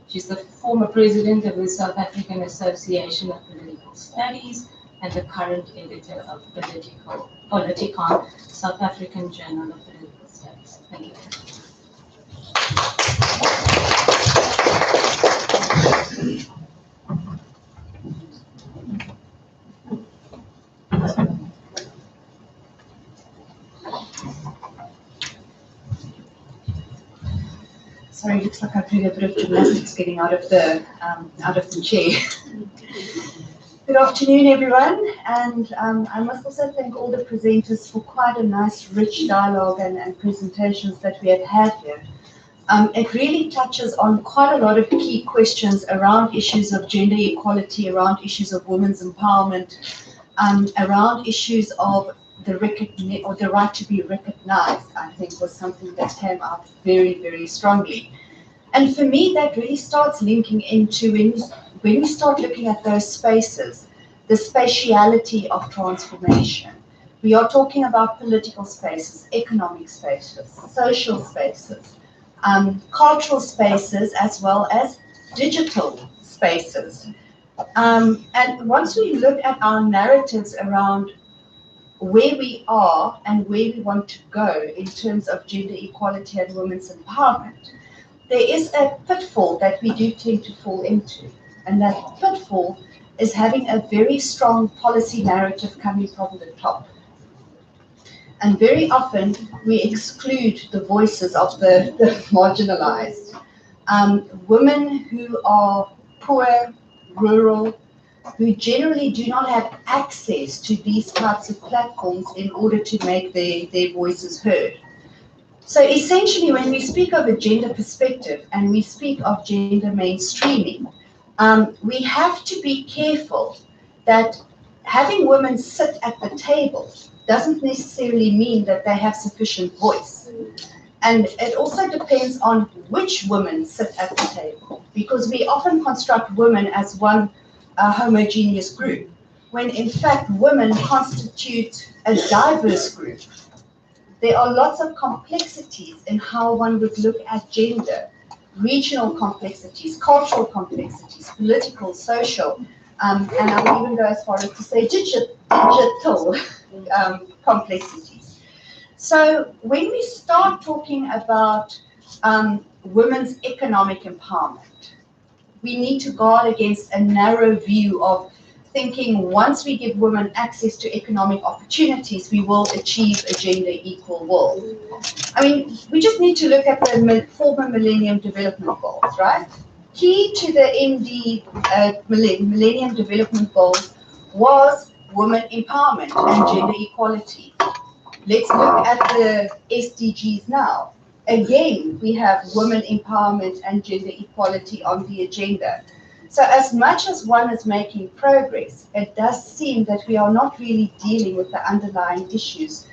She's the former president of the South African Association of Political Studies and the current editor of Politicon, South African Journal of Political Studies. Thank you. Sorry, it looks like I'm doing a bit of gymnastics getting out of the chair. Good afternoon, everyone, and I must also thank all the presenters for quite a nice, rich dialogue and presentations that we have had here. It really touches on quite a lot of key questions around issues of gender equality, around issues of women's empowerment, around issues of the right to be recognized, I think was something that came out very, very strongly. And for me, that really starts linking into when we start looking at those spaces, the spatiality of transformation. We are talking about political spaces, economic spaces, social spaces, cultural spaces, as well as digital spaces. And once we look at our narratives around where we are and where we want to go in terms of gender equality and women's empowerment, there is a pitfall that we do tend to fall into. And that pitfall is having a very strong policy narrative coming from the top. And very often we exclude the voices of the marginalized. Women who are poor, rural, who generally do not have access to these types of platforms in order to make their voices heard. So essentially, when we speak of a gender perspective and we speak of gender mainstreaming, we have to be careful that having women sit at the table doesn't necessarily mean that they have sufficient voice. And it also depends on which women sit at the table, because we often construct women as one homogeneous group, when in fact women constitute a diverse group. There are lots of complexities in how one would look at gender, regional complexities, cultural complexities, political, social, and I would even go as far as to say digital complexities. So when we start talking about women's economic empowerment, we need to guard against a narrow view of thinking once we give women access to economic opportunities, we will achieve a gender equal world. I mean, we just need to look at the former Millennium Development Goals, right? Key to the MD Millennium Development Goals was women empowerment and gender equality. Let's look at the SDGs now. Again, we have women empowerment and gender equality on the agenda. So as much as one is making progress, it does seem that we are not really dealing with the underlying issues,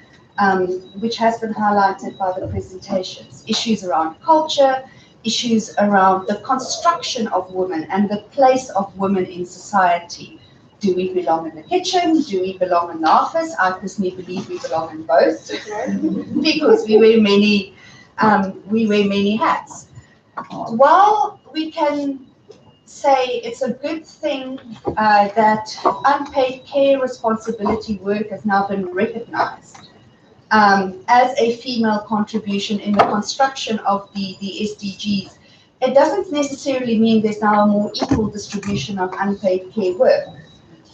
which has been highlighted by the presentations. Issues around culture, issues around the construction of women and the place of women in society. Do we belong in the kitchen? Do we belong in the office? I personally believe we belong in both, because we wear many hats. While we can say it's a good thing that unpaid care responsibility work has now been recognized as a female contribution in the construction of the SDGs, it doesn't necessarily mean there's now a more equal distribution of unpaid care work.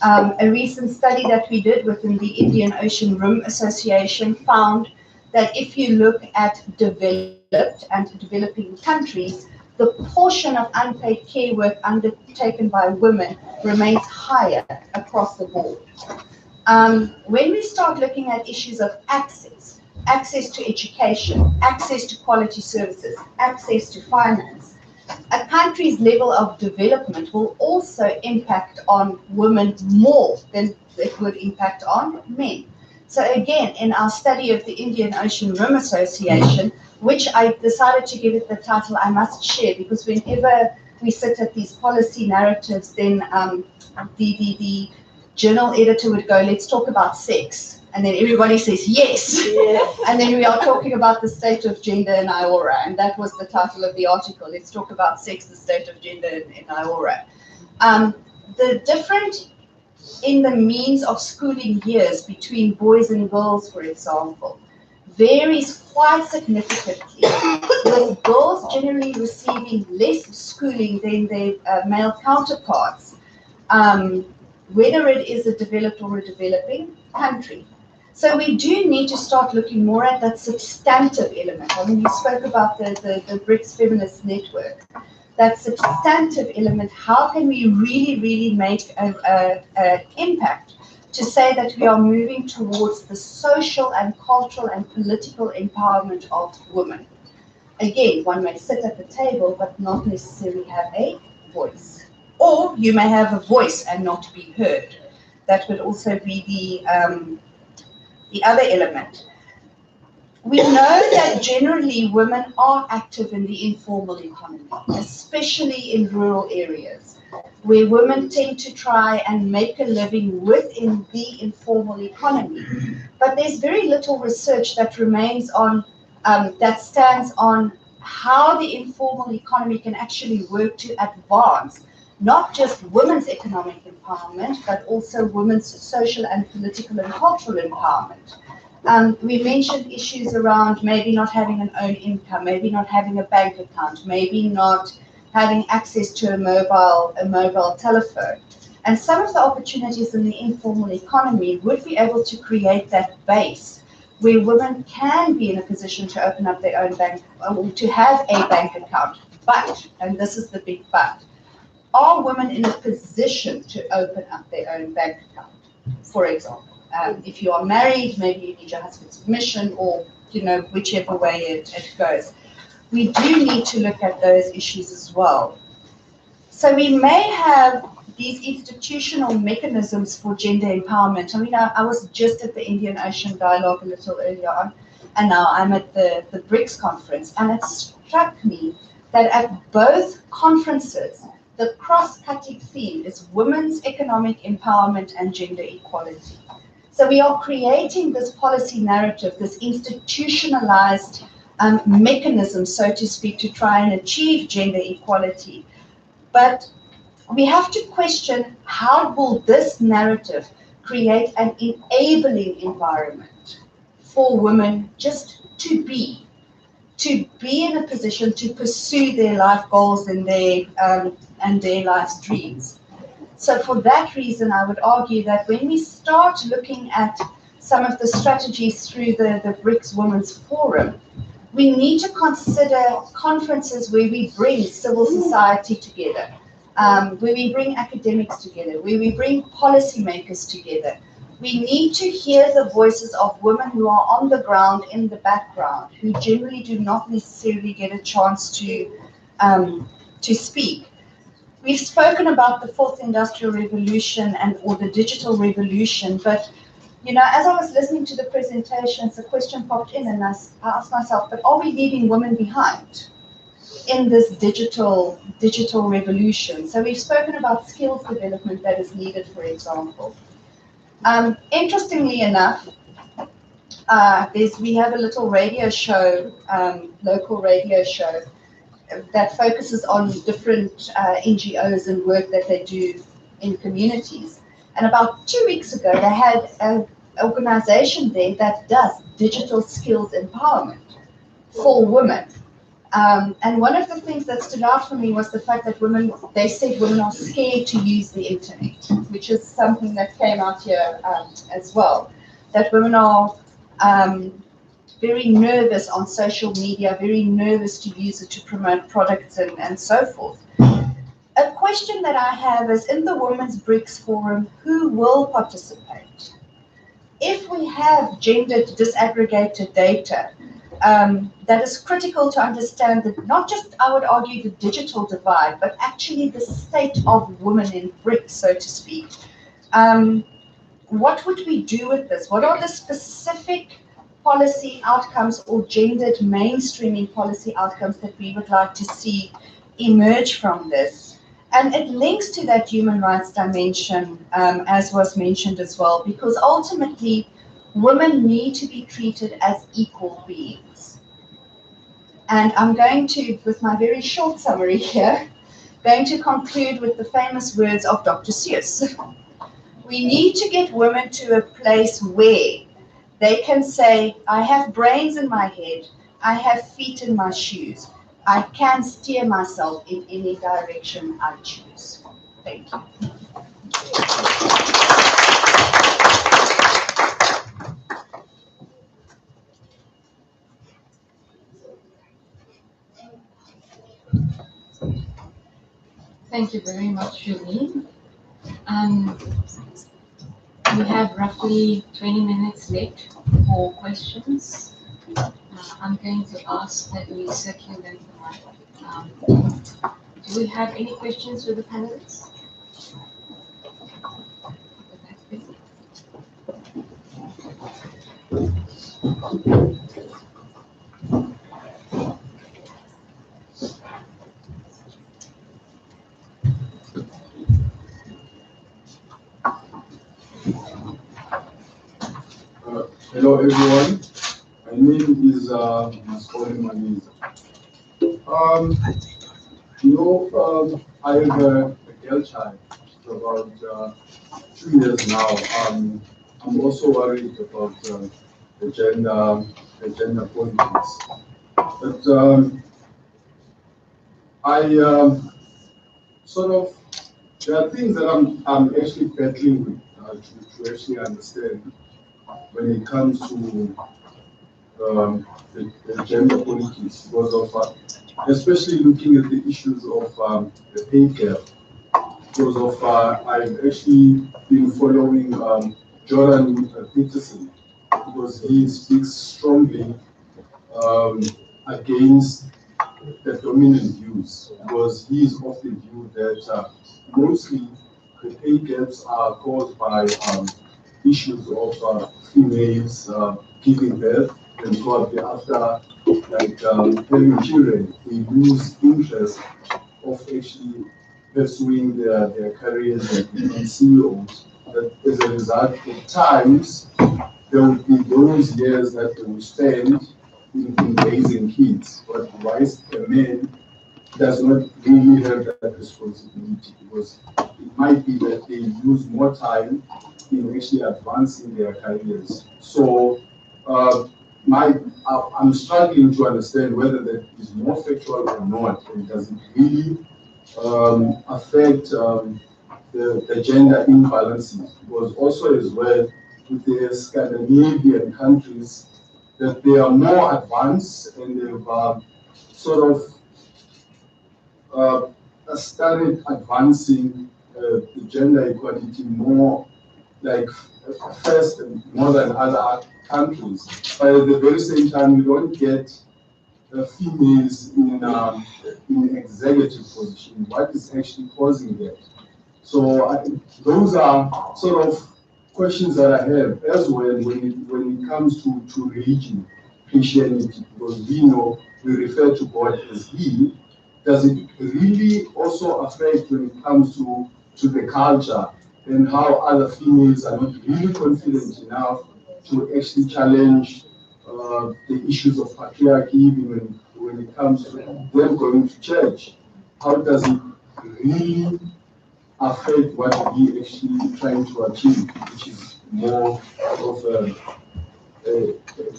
A recent study that we did within the Indian Ocean Rim Association found that if you look at developed and developing countries, the portion of unpaid care work undertaken by women remains higher across the board. When we start looking at issues of access to education, access to quality services, access to finance, a country's level of development will also impact on women more than it would impact on men. So again, in our study of the Indian Ocean Rim Association, which I decided to give it the title I Must Share, because whenever we sit at these policy narratives, then the journal editor would go, let's talk about sex. And then everybody says, yes. And then we are talking about the state of gender in Iora. And that was the title of the article. Let's talk about sex, the state of gender in Iora. The difference in the means of schooling years between boys and girls, for example, varies quite significantly, with girls generally receiving less schooling than their male counterparts, whether it is a developed or a developing country. So we do need to start looking more at that substantive element. I mean, you spoke about the Brics Feminist Network. That substantive element, how can we really make an impact to say that we are moving towards the social and cultural and political empowerment of women? Again, one may sit at the table but not necessarily have a voice. Or you may have a voice and not be heard. That would also be the other element. We know that generally women are active in the informal economy, especially in rural areas. where women tend to try and make a living within the informal economy. But there's very little research that remains on, that stands on how the informal economy can actually work to advance not just women's economic empowerment, but also women's social and political and cultural empowerment. We mentioned issues around maybe not having an own income, maybe not having a bank account, maybe not having access to a mobile telephone. And some of the opportunities in the informal economy would be able to create that base where women can be in a position to open up their own bank, or to have a bank account. But, and this is the big but, are women in a position to open up their own bank account? For example, if you are married, maybe you need your husband's permission, or whichever way it goes. We do need to look at those issues as well. So we may have these institutional mechanisms for gender empowerment. I mean, I was just at the Indian Ocean Dialogue a little earlier on, and now I'm at the Brics conference, and it struck me that at both conferences, the cross-cutting theme is women's economic empowerment and gender equality. So we are creating this policy narrative, this institutionalized mechanism, so to speak, to try and achieve gender equality. But we have to question, how will this narrative create an enabling environment for women just to be in a position to pursue their life goals and their life's dreams. So for that reason, I would argue that when we start looking at some of the strategies through the Brics Women's Forum, we need to consider conferences where we bring civil society together, where we bring academics together, where we bring policymakers together. We need to hear the voices of women who are on the ground in the background, who generally do not necessarily get a chance to speak. We've spoken about the fourth industrial revolution or the digital revolution, but as I was listening to the presentations, a question popped in, and I asked myself, but are we leaving women behind in this digital revolution? So we've spoken about skills development that is needed, for example. Interestingly enough, we have a little radio show, local radio show, that focuses on different NGOs and work that they do in communities. And about 2 weeks ago, they had an organization there that does digital skills empowerment for women. And one of the things that stood out for me was the fact that they said women are scared to use the internet, which is something that came out here as well, that women are very nervous on social media, very nervous to use it to promote products and so forth. A question that I have is, in the Women's Brics Forum, who will participate? If we have gendered disaggregated data, that is critical to understand that not just, I would argue, the digital divide, but actually the state of women in Brics, so to speak. What would we do with this? What are the specific policy outcomes or gendered mainstreaming policy outcomes that we would like to see emerge from this? And it links to that human rights dimension, as was mentioned as well, because ultimately women need to be treated as equal beings. And I'm going to, with my very short summary here, going to conclude with the famous words of Dr. Seuss. We need to get women to a place where they can say, I have brains in my head, I have feet in my shoes, I can steer myself in any direction I choose. Thank you. Thank you very much, Julie. We have roughly 20 minutes left for questions. I'm going to ask that we circulate the mic. Do we have any questions for the panelists? Hello everyone. My name is Mascoli Maniza. I have a girl child for about 2 years now. I'm also worried about the gender politics. But I sort of, there are things that I'm actually battling with to actually understand when it comes to the gender politics, because of especially looking at the issues of the pay gap. Because of I've actually been following Jordan Peterson, because he speaks strongly against the dominant views, because he is of the view that mostly the pay gaps are caused by issues of females giving birth, and probably after having children, they lose interest of actually pursuing their careers and becoming CEOs. That as a result, at times there would be those years that they will spend in raising kids, but whilst a man does not really have that responsibility, because it might be that they use more time in actually advancing their careers. So I'm struggling to understand whether that is more factual or not, and does it really affect the gender imbalances, because also as well with the Scandinavian countries, that they are more advanced and they've sort of started advancing the gender equality more like first and more than other countries. But at the very same time, you don't get females in executive position. What is actually causing that? So I think those are sort of questions that I have as well when it comes to religion, Christianity, because we know we refer to God as He. Does it really also affect when it comes to the culture and how other females are not really confident enough to actually challenge the issues of patriarchy, even when it comes to them going to church? How does it really affect what we actually trying to achieve, which is more of a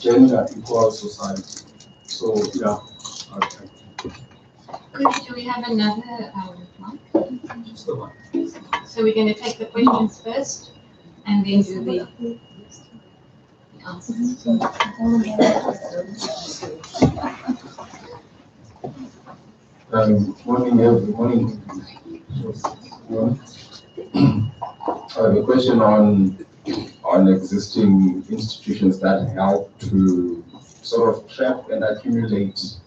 gender equal society? So yeah. Okay. Do we have another mic? So we're going to take the questions first and then do the answers. Morning, everyone. I have a question on existing institutions that help to sort of trap and accumulate.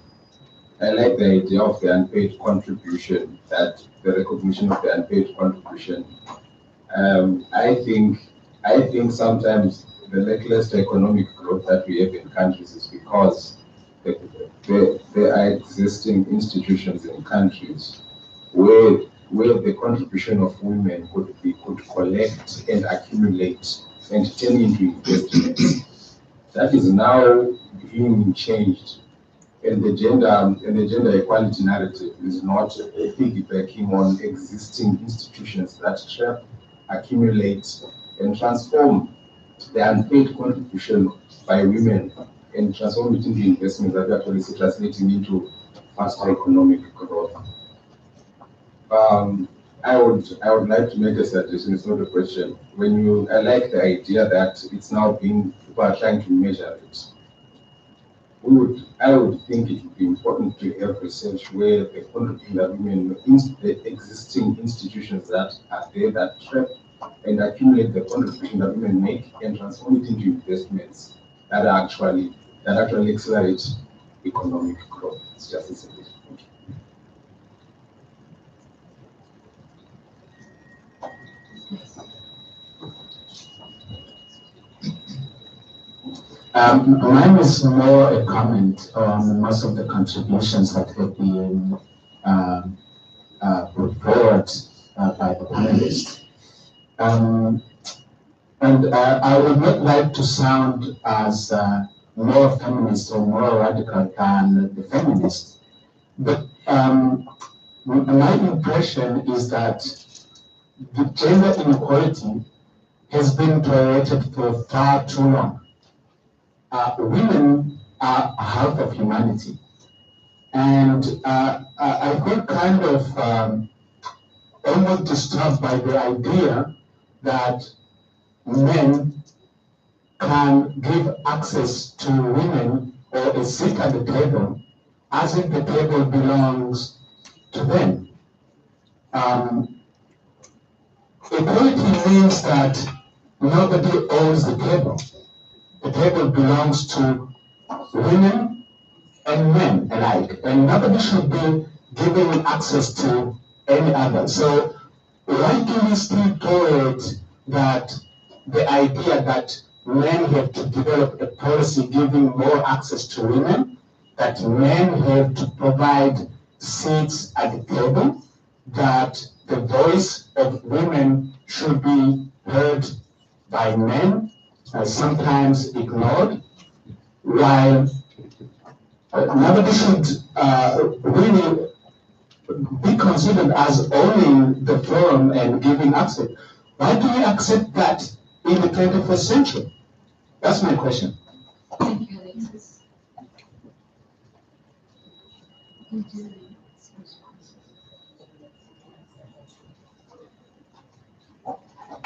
I like the idea of the unpaid contribution, that the recognition of the unpaid contribution. I think sometimes the lackluster economic growth that we have in countries is because there are existing institutions in countries where the contribution of women could collect and accumulate and turn into investments. That is now being changed. And the gender equality narrative is not piggybacking on existing institutions that trap, accumulate, and transform the unpaid contribution by women and transform it into investment that are actually translating into faster economic growth. I would like to make a suggestion. It's not a question. I like the idea that it's now people are trying to measure it. I would think it would be important to have research where the contribution that women in the existing institutions that are there that trap and accumulate the contribution that women make and transform it into investments that actually accelerate economic growth. It's just a simple. Mine is more a comment on most of the contributions that have been put forward by the panelists. And I would not like to sound as more feminist or more radical than the feminist, but my impression is that the gender inequality has been tolerated for far too long. Women are half of humanity. And I feel kind of almost disturbed by the idea that men can give access to women or a seat at the table as if the table belongs to them. Equality means that nobody owns the table. The table belongs to women and men alike, and nobody should be given access to any other. So why do we still tolerate that the idea that men have to develop a policy giving more access to women, that men have to provide seats at the table, that the voice of women should be heard by men, sometimes ignored, while nobody should really be considered as owning the forum and giving access. Why do we accept that in the 21st century? That's my question. Thank you, Alexis.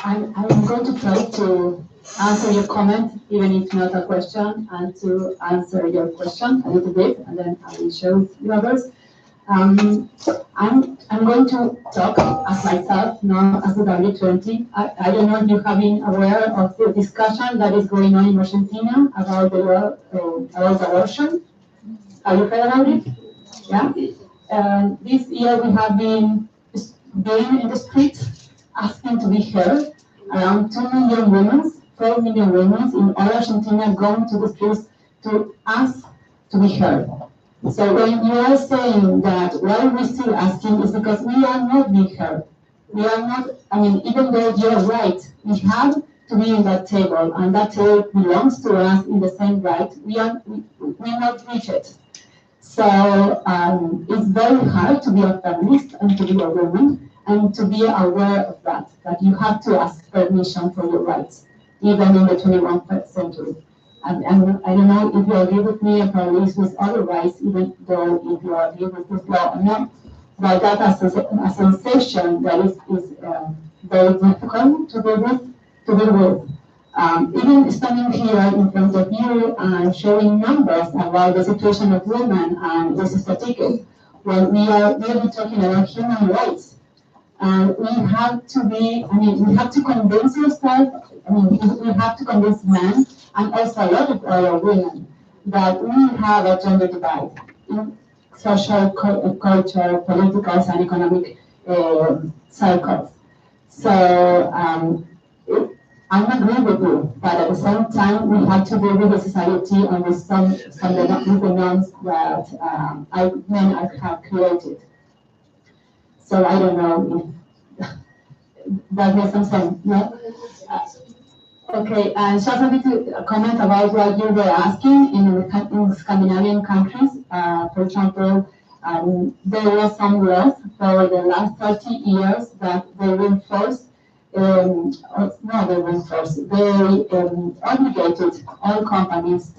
I'm going to try to answer your comment, even if not a question, and to answer your question a little bit, and then I will show you others. I'm going to talk as myself, not as the W20. I don't know if you have been aware of the discussion that is going on in Argentina about the law, about abortion. Have you heard about it? Yeah. This year we have been in the streets asking to be heard. Around 2 million women, 4 million women in all Argentina going to the streets to ask to be heard. So when you are saying that why we're still asking is because we are not being heard. We are not, I mean, even though you're right, we have to be in that table, and that table belongs to us in the same right. We're not reached. So it's very hard to be a feminist and to be a woman and to be aware of that you have to ask permission for your rights, even in the 21st century. And I don't know if you agree with me, or probably with otherwise, even though if you agree with this law or not, but that as a sensation that is very difficult to deal with. Even standing here in front of you and showing numbers about the situation of women and this statistics, when we are really talking about human rights, and we have to be, we have to convince ourselves, we have to convince men, and also a lot of other women, that we have a gender divide in social, cultural, political, and economic circles. So I agree with you, but at the same time, we have to deal with the society and with with the norms that men have created. So I don't know if that makes some sense. No? Okay, and just a little comment about what you were asking in Scandinavian countries. For example, there was some laws for the last 30 years that they reinforced, obligated all companies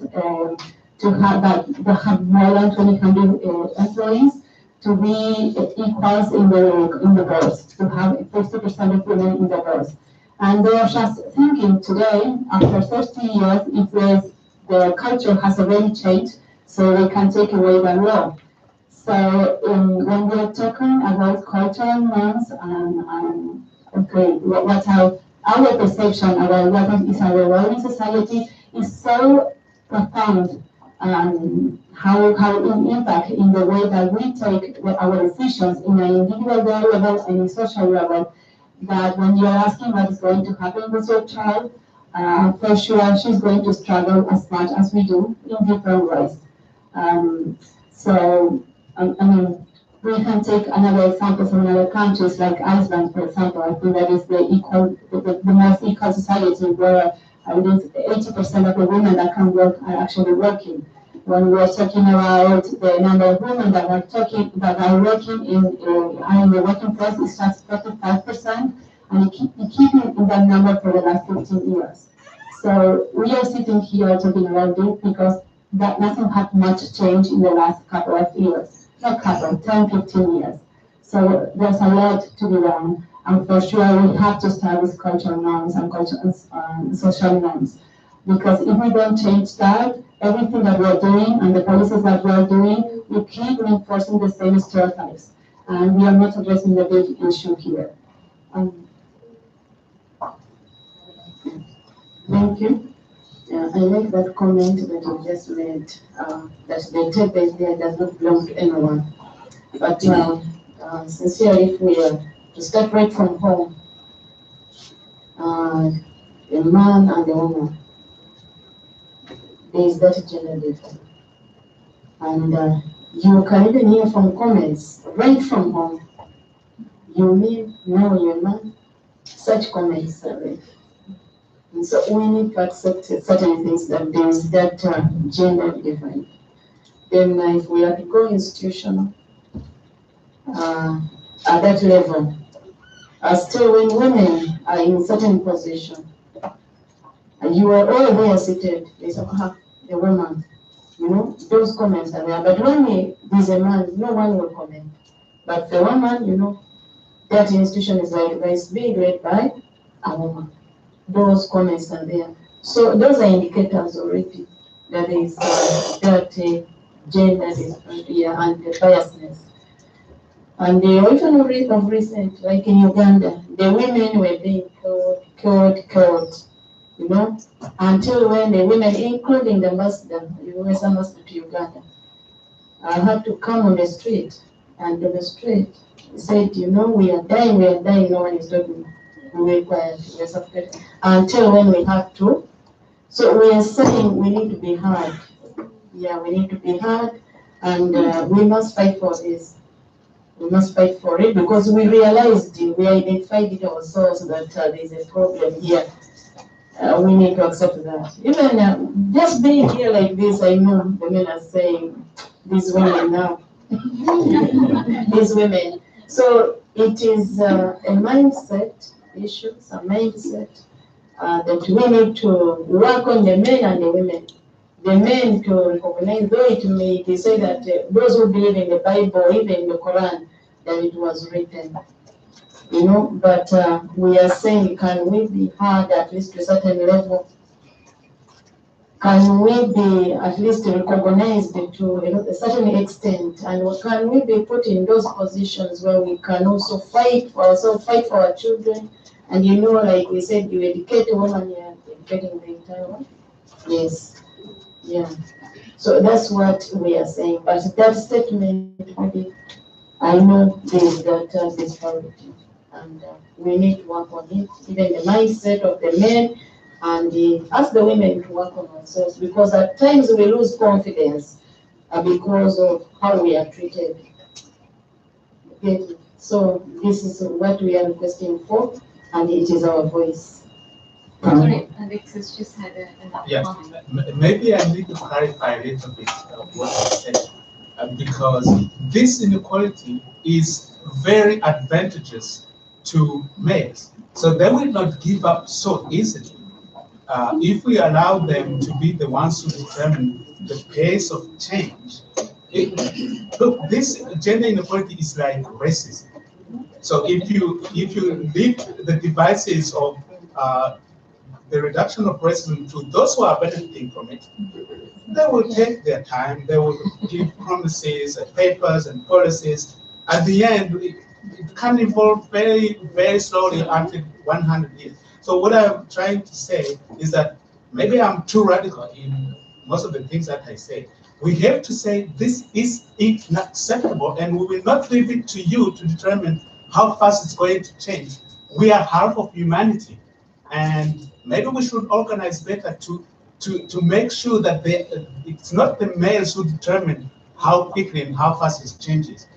to have more than 200 employees to be equals in the boards, to have 50% of women in the boards. And they are just thinking today, after 30 years, if the culture has already changed, so they can take away the law. So when we are talking about cultural norms and what our perception about what is our role in society is so profound. How it impact in the way that we take our decisions in an individual level and in social level, that when you're asking what is going to happen with your child, for sure she's going to struggle as much as we do in different ways. So we can take another example from another countries like Iceland, for example. I think that is the most equal society where at least 80% of the women that can work are actually working. When we are talking about the number of women that are working in the working force, it's just 35%, and it keeping in that number for the last 15 years. So we are sitting here talking about this because that doesn't have much change in the last couple of years. Not couple, 10, 15 years. So there's a lot to be done. And for sure, we have to start with cultural norms and social norms. Because if we don't change that, everything that we're doing and the policies that we're doing, we keep reinforcing the same stereotypes. And we are not addressing the big issue here. Thank you. I like that comment that you just made, that the tape idea does not belong to anyone. But sincerely, if we are to start right from home, a man and a woman, there is that gender difference. And you can even hear from comments right from home. You mean now you're a man? Such comments are right. And so we need to accept certain things that there is that gender difference. Then if we are to go institutional at that level, still when women are in certain position, you are all there seated, they say, the woman, those comments are there. But when there's a man, no one will comment. But the woman, that institution is like it's being led by a woman. Those comments are there. So those are indicators already that there is that gender difference here and the biasness. And even of recent, like in Uganda, the women were being killed, until when the women, including the ambassador, the US ambassador to Uganda, had to come on the street and demonstrate. He said, we are dying, no one is talking. We were quiet, we were suffocating, until when we have to. So we are saying we need to be heard. Yeah, we need to be heard, and we must fight for this. We must fight for it because we realized, we identified it ourselves that there is a problem here. We need to accept that. Even just being here like this, I know the men are saying, these women now, these women. So it is a mindset issue, a mindset that we need to work on, the men and the women. The men to recognize, though it may be said that those who believe in the Bible, even in the Quran, that it was written, but we are saying, can we be heard at least to a certain level? Can we be at least recognized to a certain extent? And can we be put in those positions where we can also fight for ourselves, fight for our children? And like we said, you educate a woman, you're educating the entire world. Yes. Yeah. So that's what we are saying. But that statement, I know there is that disparity. And we need to work on it, even the mindset of the men, and ask the women to work on ourselves, because at times we lose confidence because of how we are treated. Okay. So this is what we are requesting for, and it is our voice. Sorry, Alexis just had another comment. Maybe I need to clarify a little bit what I said, because this inequality is very advantageous to males. So they will not give up so easily if we allow them to be the ones who determine the pace of change. Look, this gender inequality is like racism. So if you leave the devices of the reduction of racism to those who are benefiting from it, they will take their time, they will give promises and papers and policies. At the end, it can evolve very, very slowly until 100 years. So what I'm trying to say is that maybe I'm too radical in most of the things that I say. We have to say this is unacceptable, and we will not leave it to you to determine how fast it's going to change. We are half of humanity, and maybe we should organize better to make sure that it's not the males who determine how quickly and how fast it changes.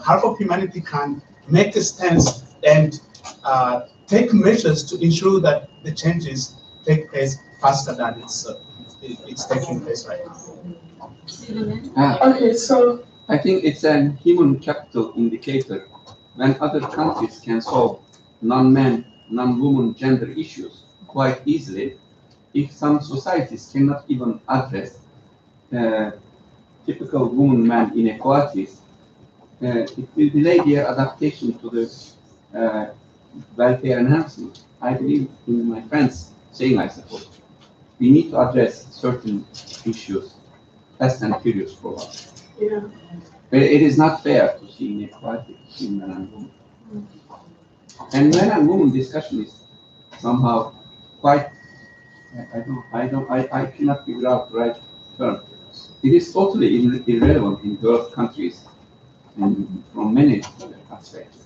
half of humanity can make a stance and take measures to ensure that the changes take place faster than it's taking place right now. Okay, so I think it's an human capital indicator. When other countries can solve non-man, non-woman gender issues quite easily, if some societies cannot even address typical woman-man inequalities, it will delay their adaptation to the welfare enhancement. I believe in my friends saying, I suppose, we need to address certain issues fast and furious for us. yeah. It is not fair to see inequality between men and women. And men and women discussion is somehow quite, I cannot figure out the right term. It is totally irrelevant in developed countries and from many aspects.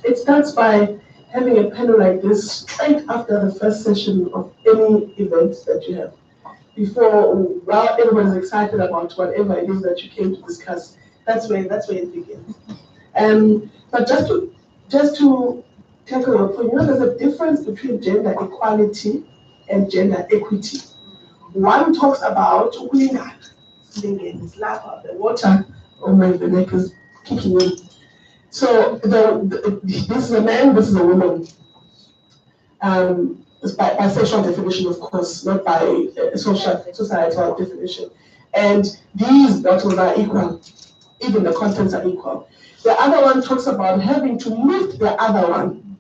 It starts by having a panel like this straight after the first session of any event that you have. Before, while everyone is excited about whatever it is that you came to discuss, that's where it begins. But just to tackle your point, there's a difference between gender equality and gender equity. One talks about slinging, slap out the water. Oh my, the neck is kicking in. So this is a man, this is a woman. It's by sexual definition, of course, not by societal definition. And these battles are equal, even the contents are equal. The other one talks about having to lift the other one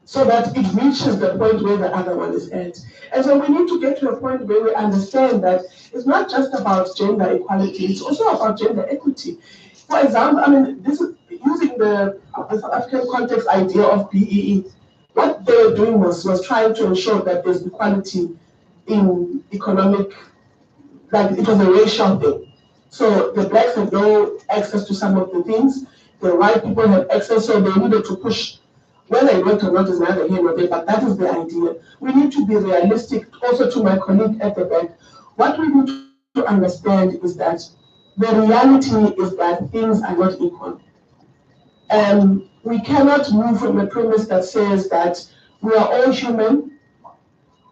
so that it reaches the point where the other one is at. And so we need to get to a point where we understand that it's not just about gender equality, it's also about gender equity. For example, this is using the South African context idea of BEE. What they were doing was trying to ensure that there's equality in economic, like it was a racial thing. So the blacks had no access to some of the things, the white people had access, so they needed to push. Whether it worked or not is neither here nor there, but that is the idea. We need to be realistic. Also, to my colleague at the back, what we need to understand is that the reality is that things are not equal. We cannot move from a premise that says that we are all human,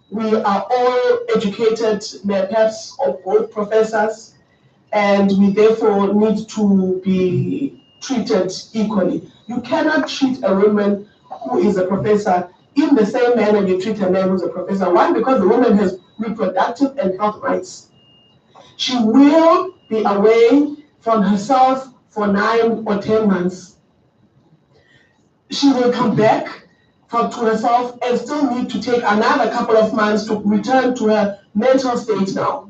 we are all educated, perhaps of both professors, and we therefore need to be treated equally. You cannot treat a woman who is a professor in the same manner you treat a man who's a professor. Why? Because the woman has reproductive and health rights. She will be away from herself for 9 or 10 months. She will come back to herself and still need to take another couple of months to return to her mental state now.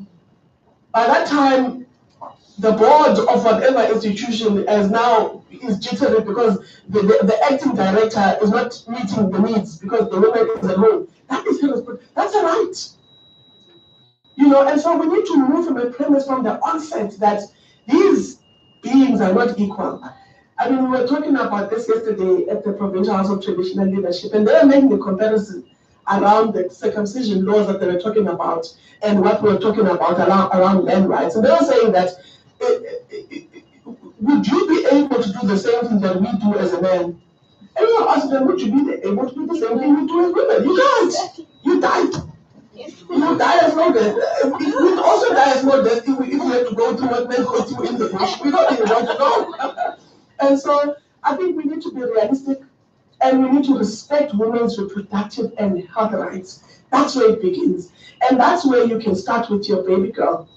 By that time, the board of whatever institution is jittery because the acting director is not meeting the needs because the woman is at home. That's a right. And so we need to move from a premise from the onset that these beings are not equal. We were talking about this yesterday at the Provincial House of Traditional Leadership, and they were making a comparison around the circumcision laws that they were talking about and what we were talking about around land rights. And they were saying that, would you be able to do the same thing that we do as a man? And we were asking them, would you be able to do the same thing we do as women? You can't. You died. You die as no death. We also die as no death if we have to go through what men go through in the bush. We don't even want to know. And so I think we need to be realistic and we need to respect women's reproductive and health rights. That's where it begins. And that's where you can start with your baby girl.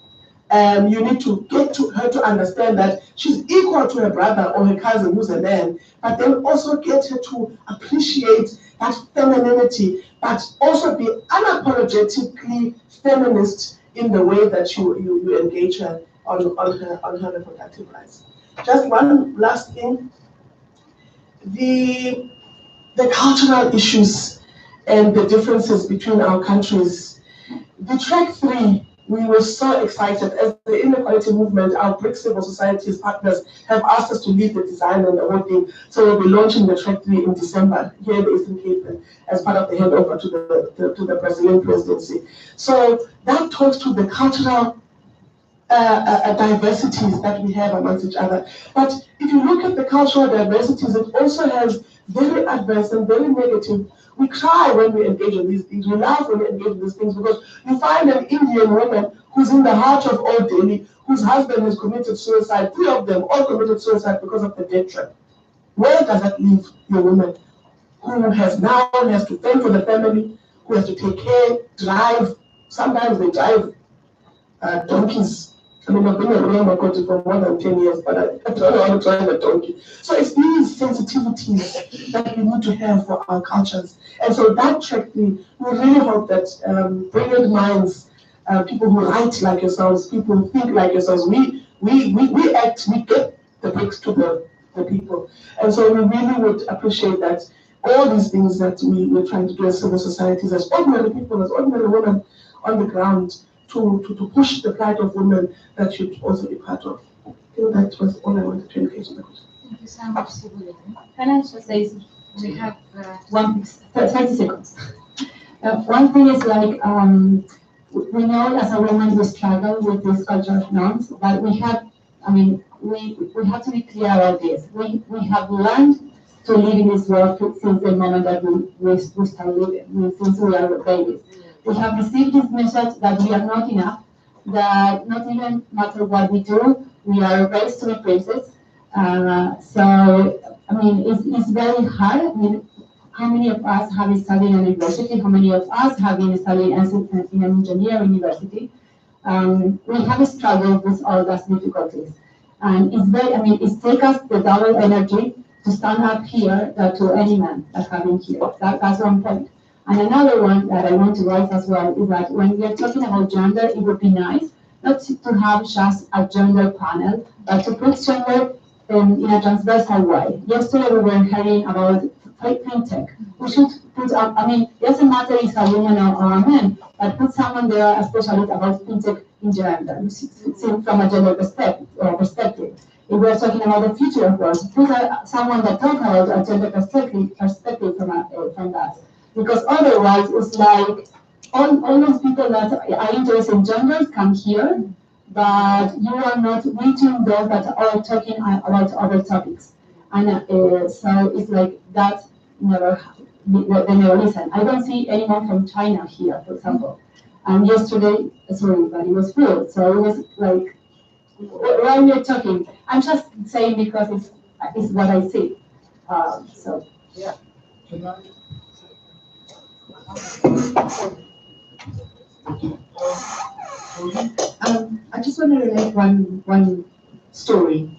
You need to get to her to understand that she's equal to her brother or her cousin who's a man, but then also get her to appreciate that femininity, but also be unapologetically feminist in the way that you engage her on her reproductive rights. Just one last thing. The cultural issues and the differences between our countries. The track 3, we were so excited as the inequality movement, our Brics Civil Society's partners have asked us to lead the design and the whole thing. So we'll be launching the track 3 in December here in the Eastern Cape as part of the handover to the Brazilian presidency. So that talks to the cultural diversities that we have amongst each other. But if you look at the cultural diversities, it also has very adverse and very negative. We cry when we engage in these things. We laugh when we engage in these things because you find an Indian woman who's in the heart of Old Delhi, whose husband has committed suicide. 3 of them all committed suicide because of the death trap. Where does that leave your woman who has to fend for the family, who has to take care, drive? Sometimes they drive donkeys. I mean, I've been a Roma coach for more than 10 years, but I don't know how to drive a donkey. So it's these sensitivities that we need to have for our cultures. And so that track, we really hope that brilliant minds, people who write like yourselves, people who think like yourselves, we act, we get the Brics to the people. And so we really would appreciate that all these things that we're trying to do as civil societies, as ordinary people, as ordinary women on the ground, to push the plight of women, that should also be part of. I think that was all I wanted to engage in the question. Thank you so much, Sibuli. Can I just say, we have 30 seconds. One thing is like, we know as a woman we struggle with these cultural norms, but we have, we have to be clear about this. We have learned to live in this world since the moment that we start living, since we are babies. We have received this message that we are not enough, that not even matter what we do, we are raised to be princes. It's very hard. I mean, how many of us have studied in a university? How many of us have been studying in an engineering university? We have struggled with all those difficulties. And it's very, it takes us the double energy to stand up here to any man that have been here. That's one point. And another one that I want to raise as well is that when we are talking about gender, it would be nice not to have just a gender panel, but to put gender in a transversal way. Yesterday we were hearing about fintech. We should put up, it doesn't matter if it's a woman or a man, but put someone there, especially about fintech in gender, from a gender perspective. If we're talking about the future of work, put someone that talks about a gender perspective from that. Because otherwise, it's like all those people that are interested in gender come here, but you are not reaching those that are talking about other topics. And so it's like that they never listen. I don't see anyone from China here, for example. And yesterday, but it was full. So it was like, while we're talking, I'm just saying because it's what I see. Yeah. I just want to relate one story,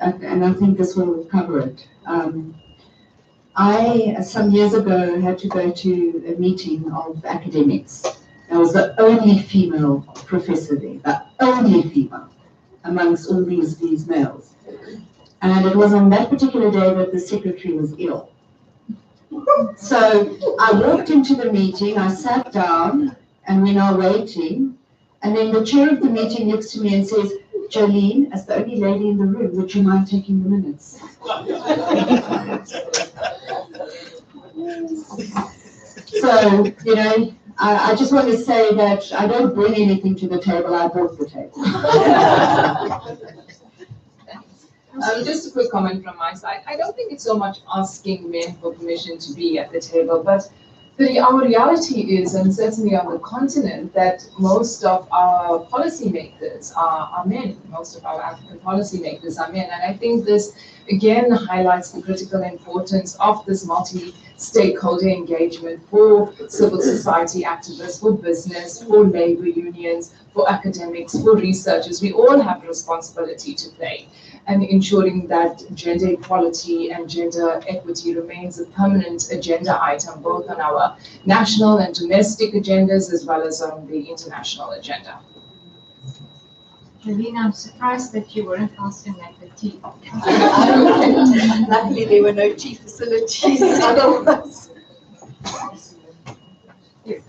and I think this will cover it. I, some years ago, had to go to a meeting of academics. I was the only female professor there, the only female amongst all these males. And it was on that particular day that the secretary was ill. So I walked into the meeting, I sat down, and we're now waiting. And then the chair of the meeting looks to me and says, "Jolene, as the only lady in the room, would you mind taking the minutes?" So, I just want to say that I don't bring anything to the table, I brought the table. Just a quick comment from my side. I don't think it's so much asking men for permission to be at the table, but our reality is, and certainly on the continent, that most of our policymakers are men. Most of our African policymakers are men. And I think this, again, highlights the critical importance of this multi-stakeholder engagement for civil society activists, for business, for labor unions, for academics, for researchers. We all have a responsibility to play, and ensuring that gender equality and gender equity remains a permanent agenda item, both on our national and domestic agendas, as well as on the international agenda. Jolene, I'm surprised that you weren't asking that for tea. Luckily, there were no tea facilities. Otherwise. Yes,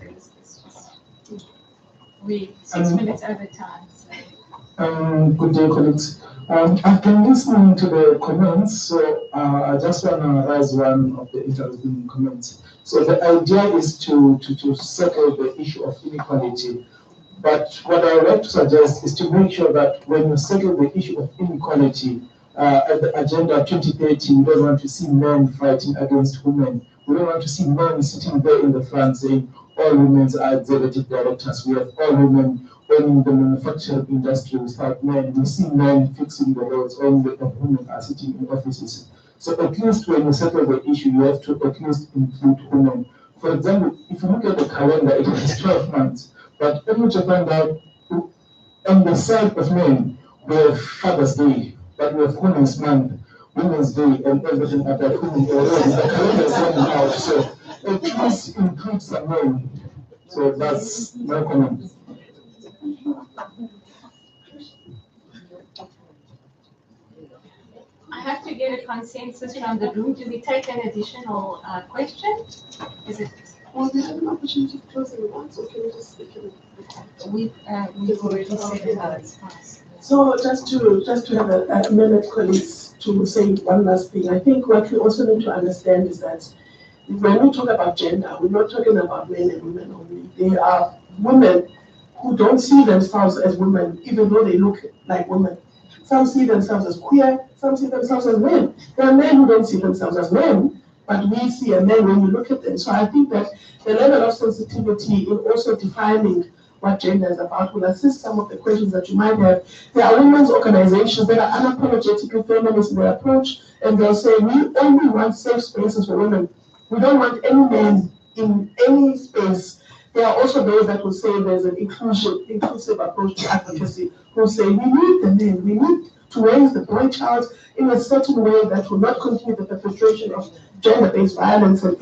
we're 6 minutes over time. So. Good day, colleagues. I've been listening to the comments, so I just want to raise one of the interesting comments. So the idea is to settle the issue of inequality But what I would like to suggest is to make sure that when you settle the issue of inequality at the Agenda 2030, we don't want to see men fighting against women. We don't want to see men sitting there in the front saying all women are executive directors. We have all women owning the manufacturing industry without men. We see men fixing the roads, only the women are sitting in offices. So at least when you settle the issue, you have to at least include women. For example, if you look at the calendar, it has 12 months. But let me just find out, on the side of men, we have Father's Day, but we have Women's Month, Women's Day, and everything about women already. The calendar is running out, so at least include some men. So that's my comment. I have to get a consensus from the room. Do we take an additional question? Is it? Or there's an opportunity to close the remarks, or can we just speak in We've already said it. So just to have a minute, colleagues, to say one last thing. I think what we also need to understand is that when we talk about gender, we're not talking about men and women only. There are women who don't see themselves as women, even though they look like women. Some see themselves as queer, some see themselves as men. There are men who don't see themselves as men, but we see a man when we look at them. So I think that the level of sensitivity in also defining what gender is about will assist some of the questions that you might have. There are women's organizations that are unapologetically feminist in their approach, and they'll say, we only want safe spaces for women. We don't want any men in any space. There are also those that will say there's an inclusive approach to advocacy, who say we need the men, we need to raise the boy child in a certain way that will not continue the perpetration of gender-based violence and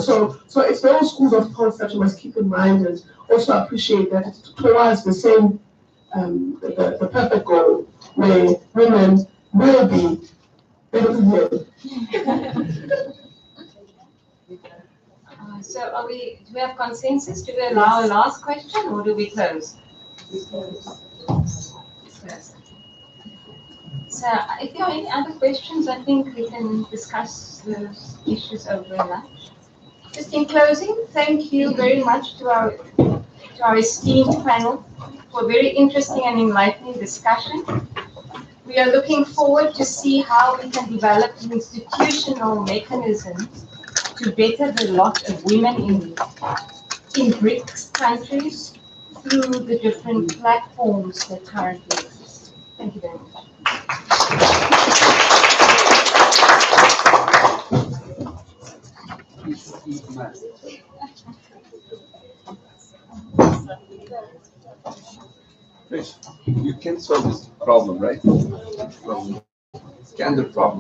so it's those schools of thought that you must keep in mind and also appreciate that it's towards the same the perfect goal where women will be better than men. So do we have consensus? Do we allow a last question or do we close? So if there are any other questions, I think we can discuss those issues over lunch. Just in closing, thank you very much to our esteemed panel for a very interesting and enlightening discussion. We are looking forward to see how we can develop institutional mechanisms to better the lot of women in Brics countries through the different platforms that currently exist. Thank you very much. You can solve this problem, right? Scan the problem.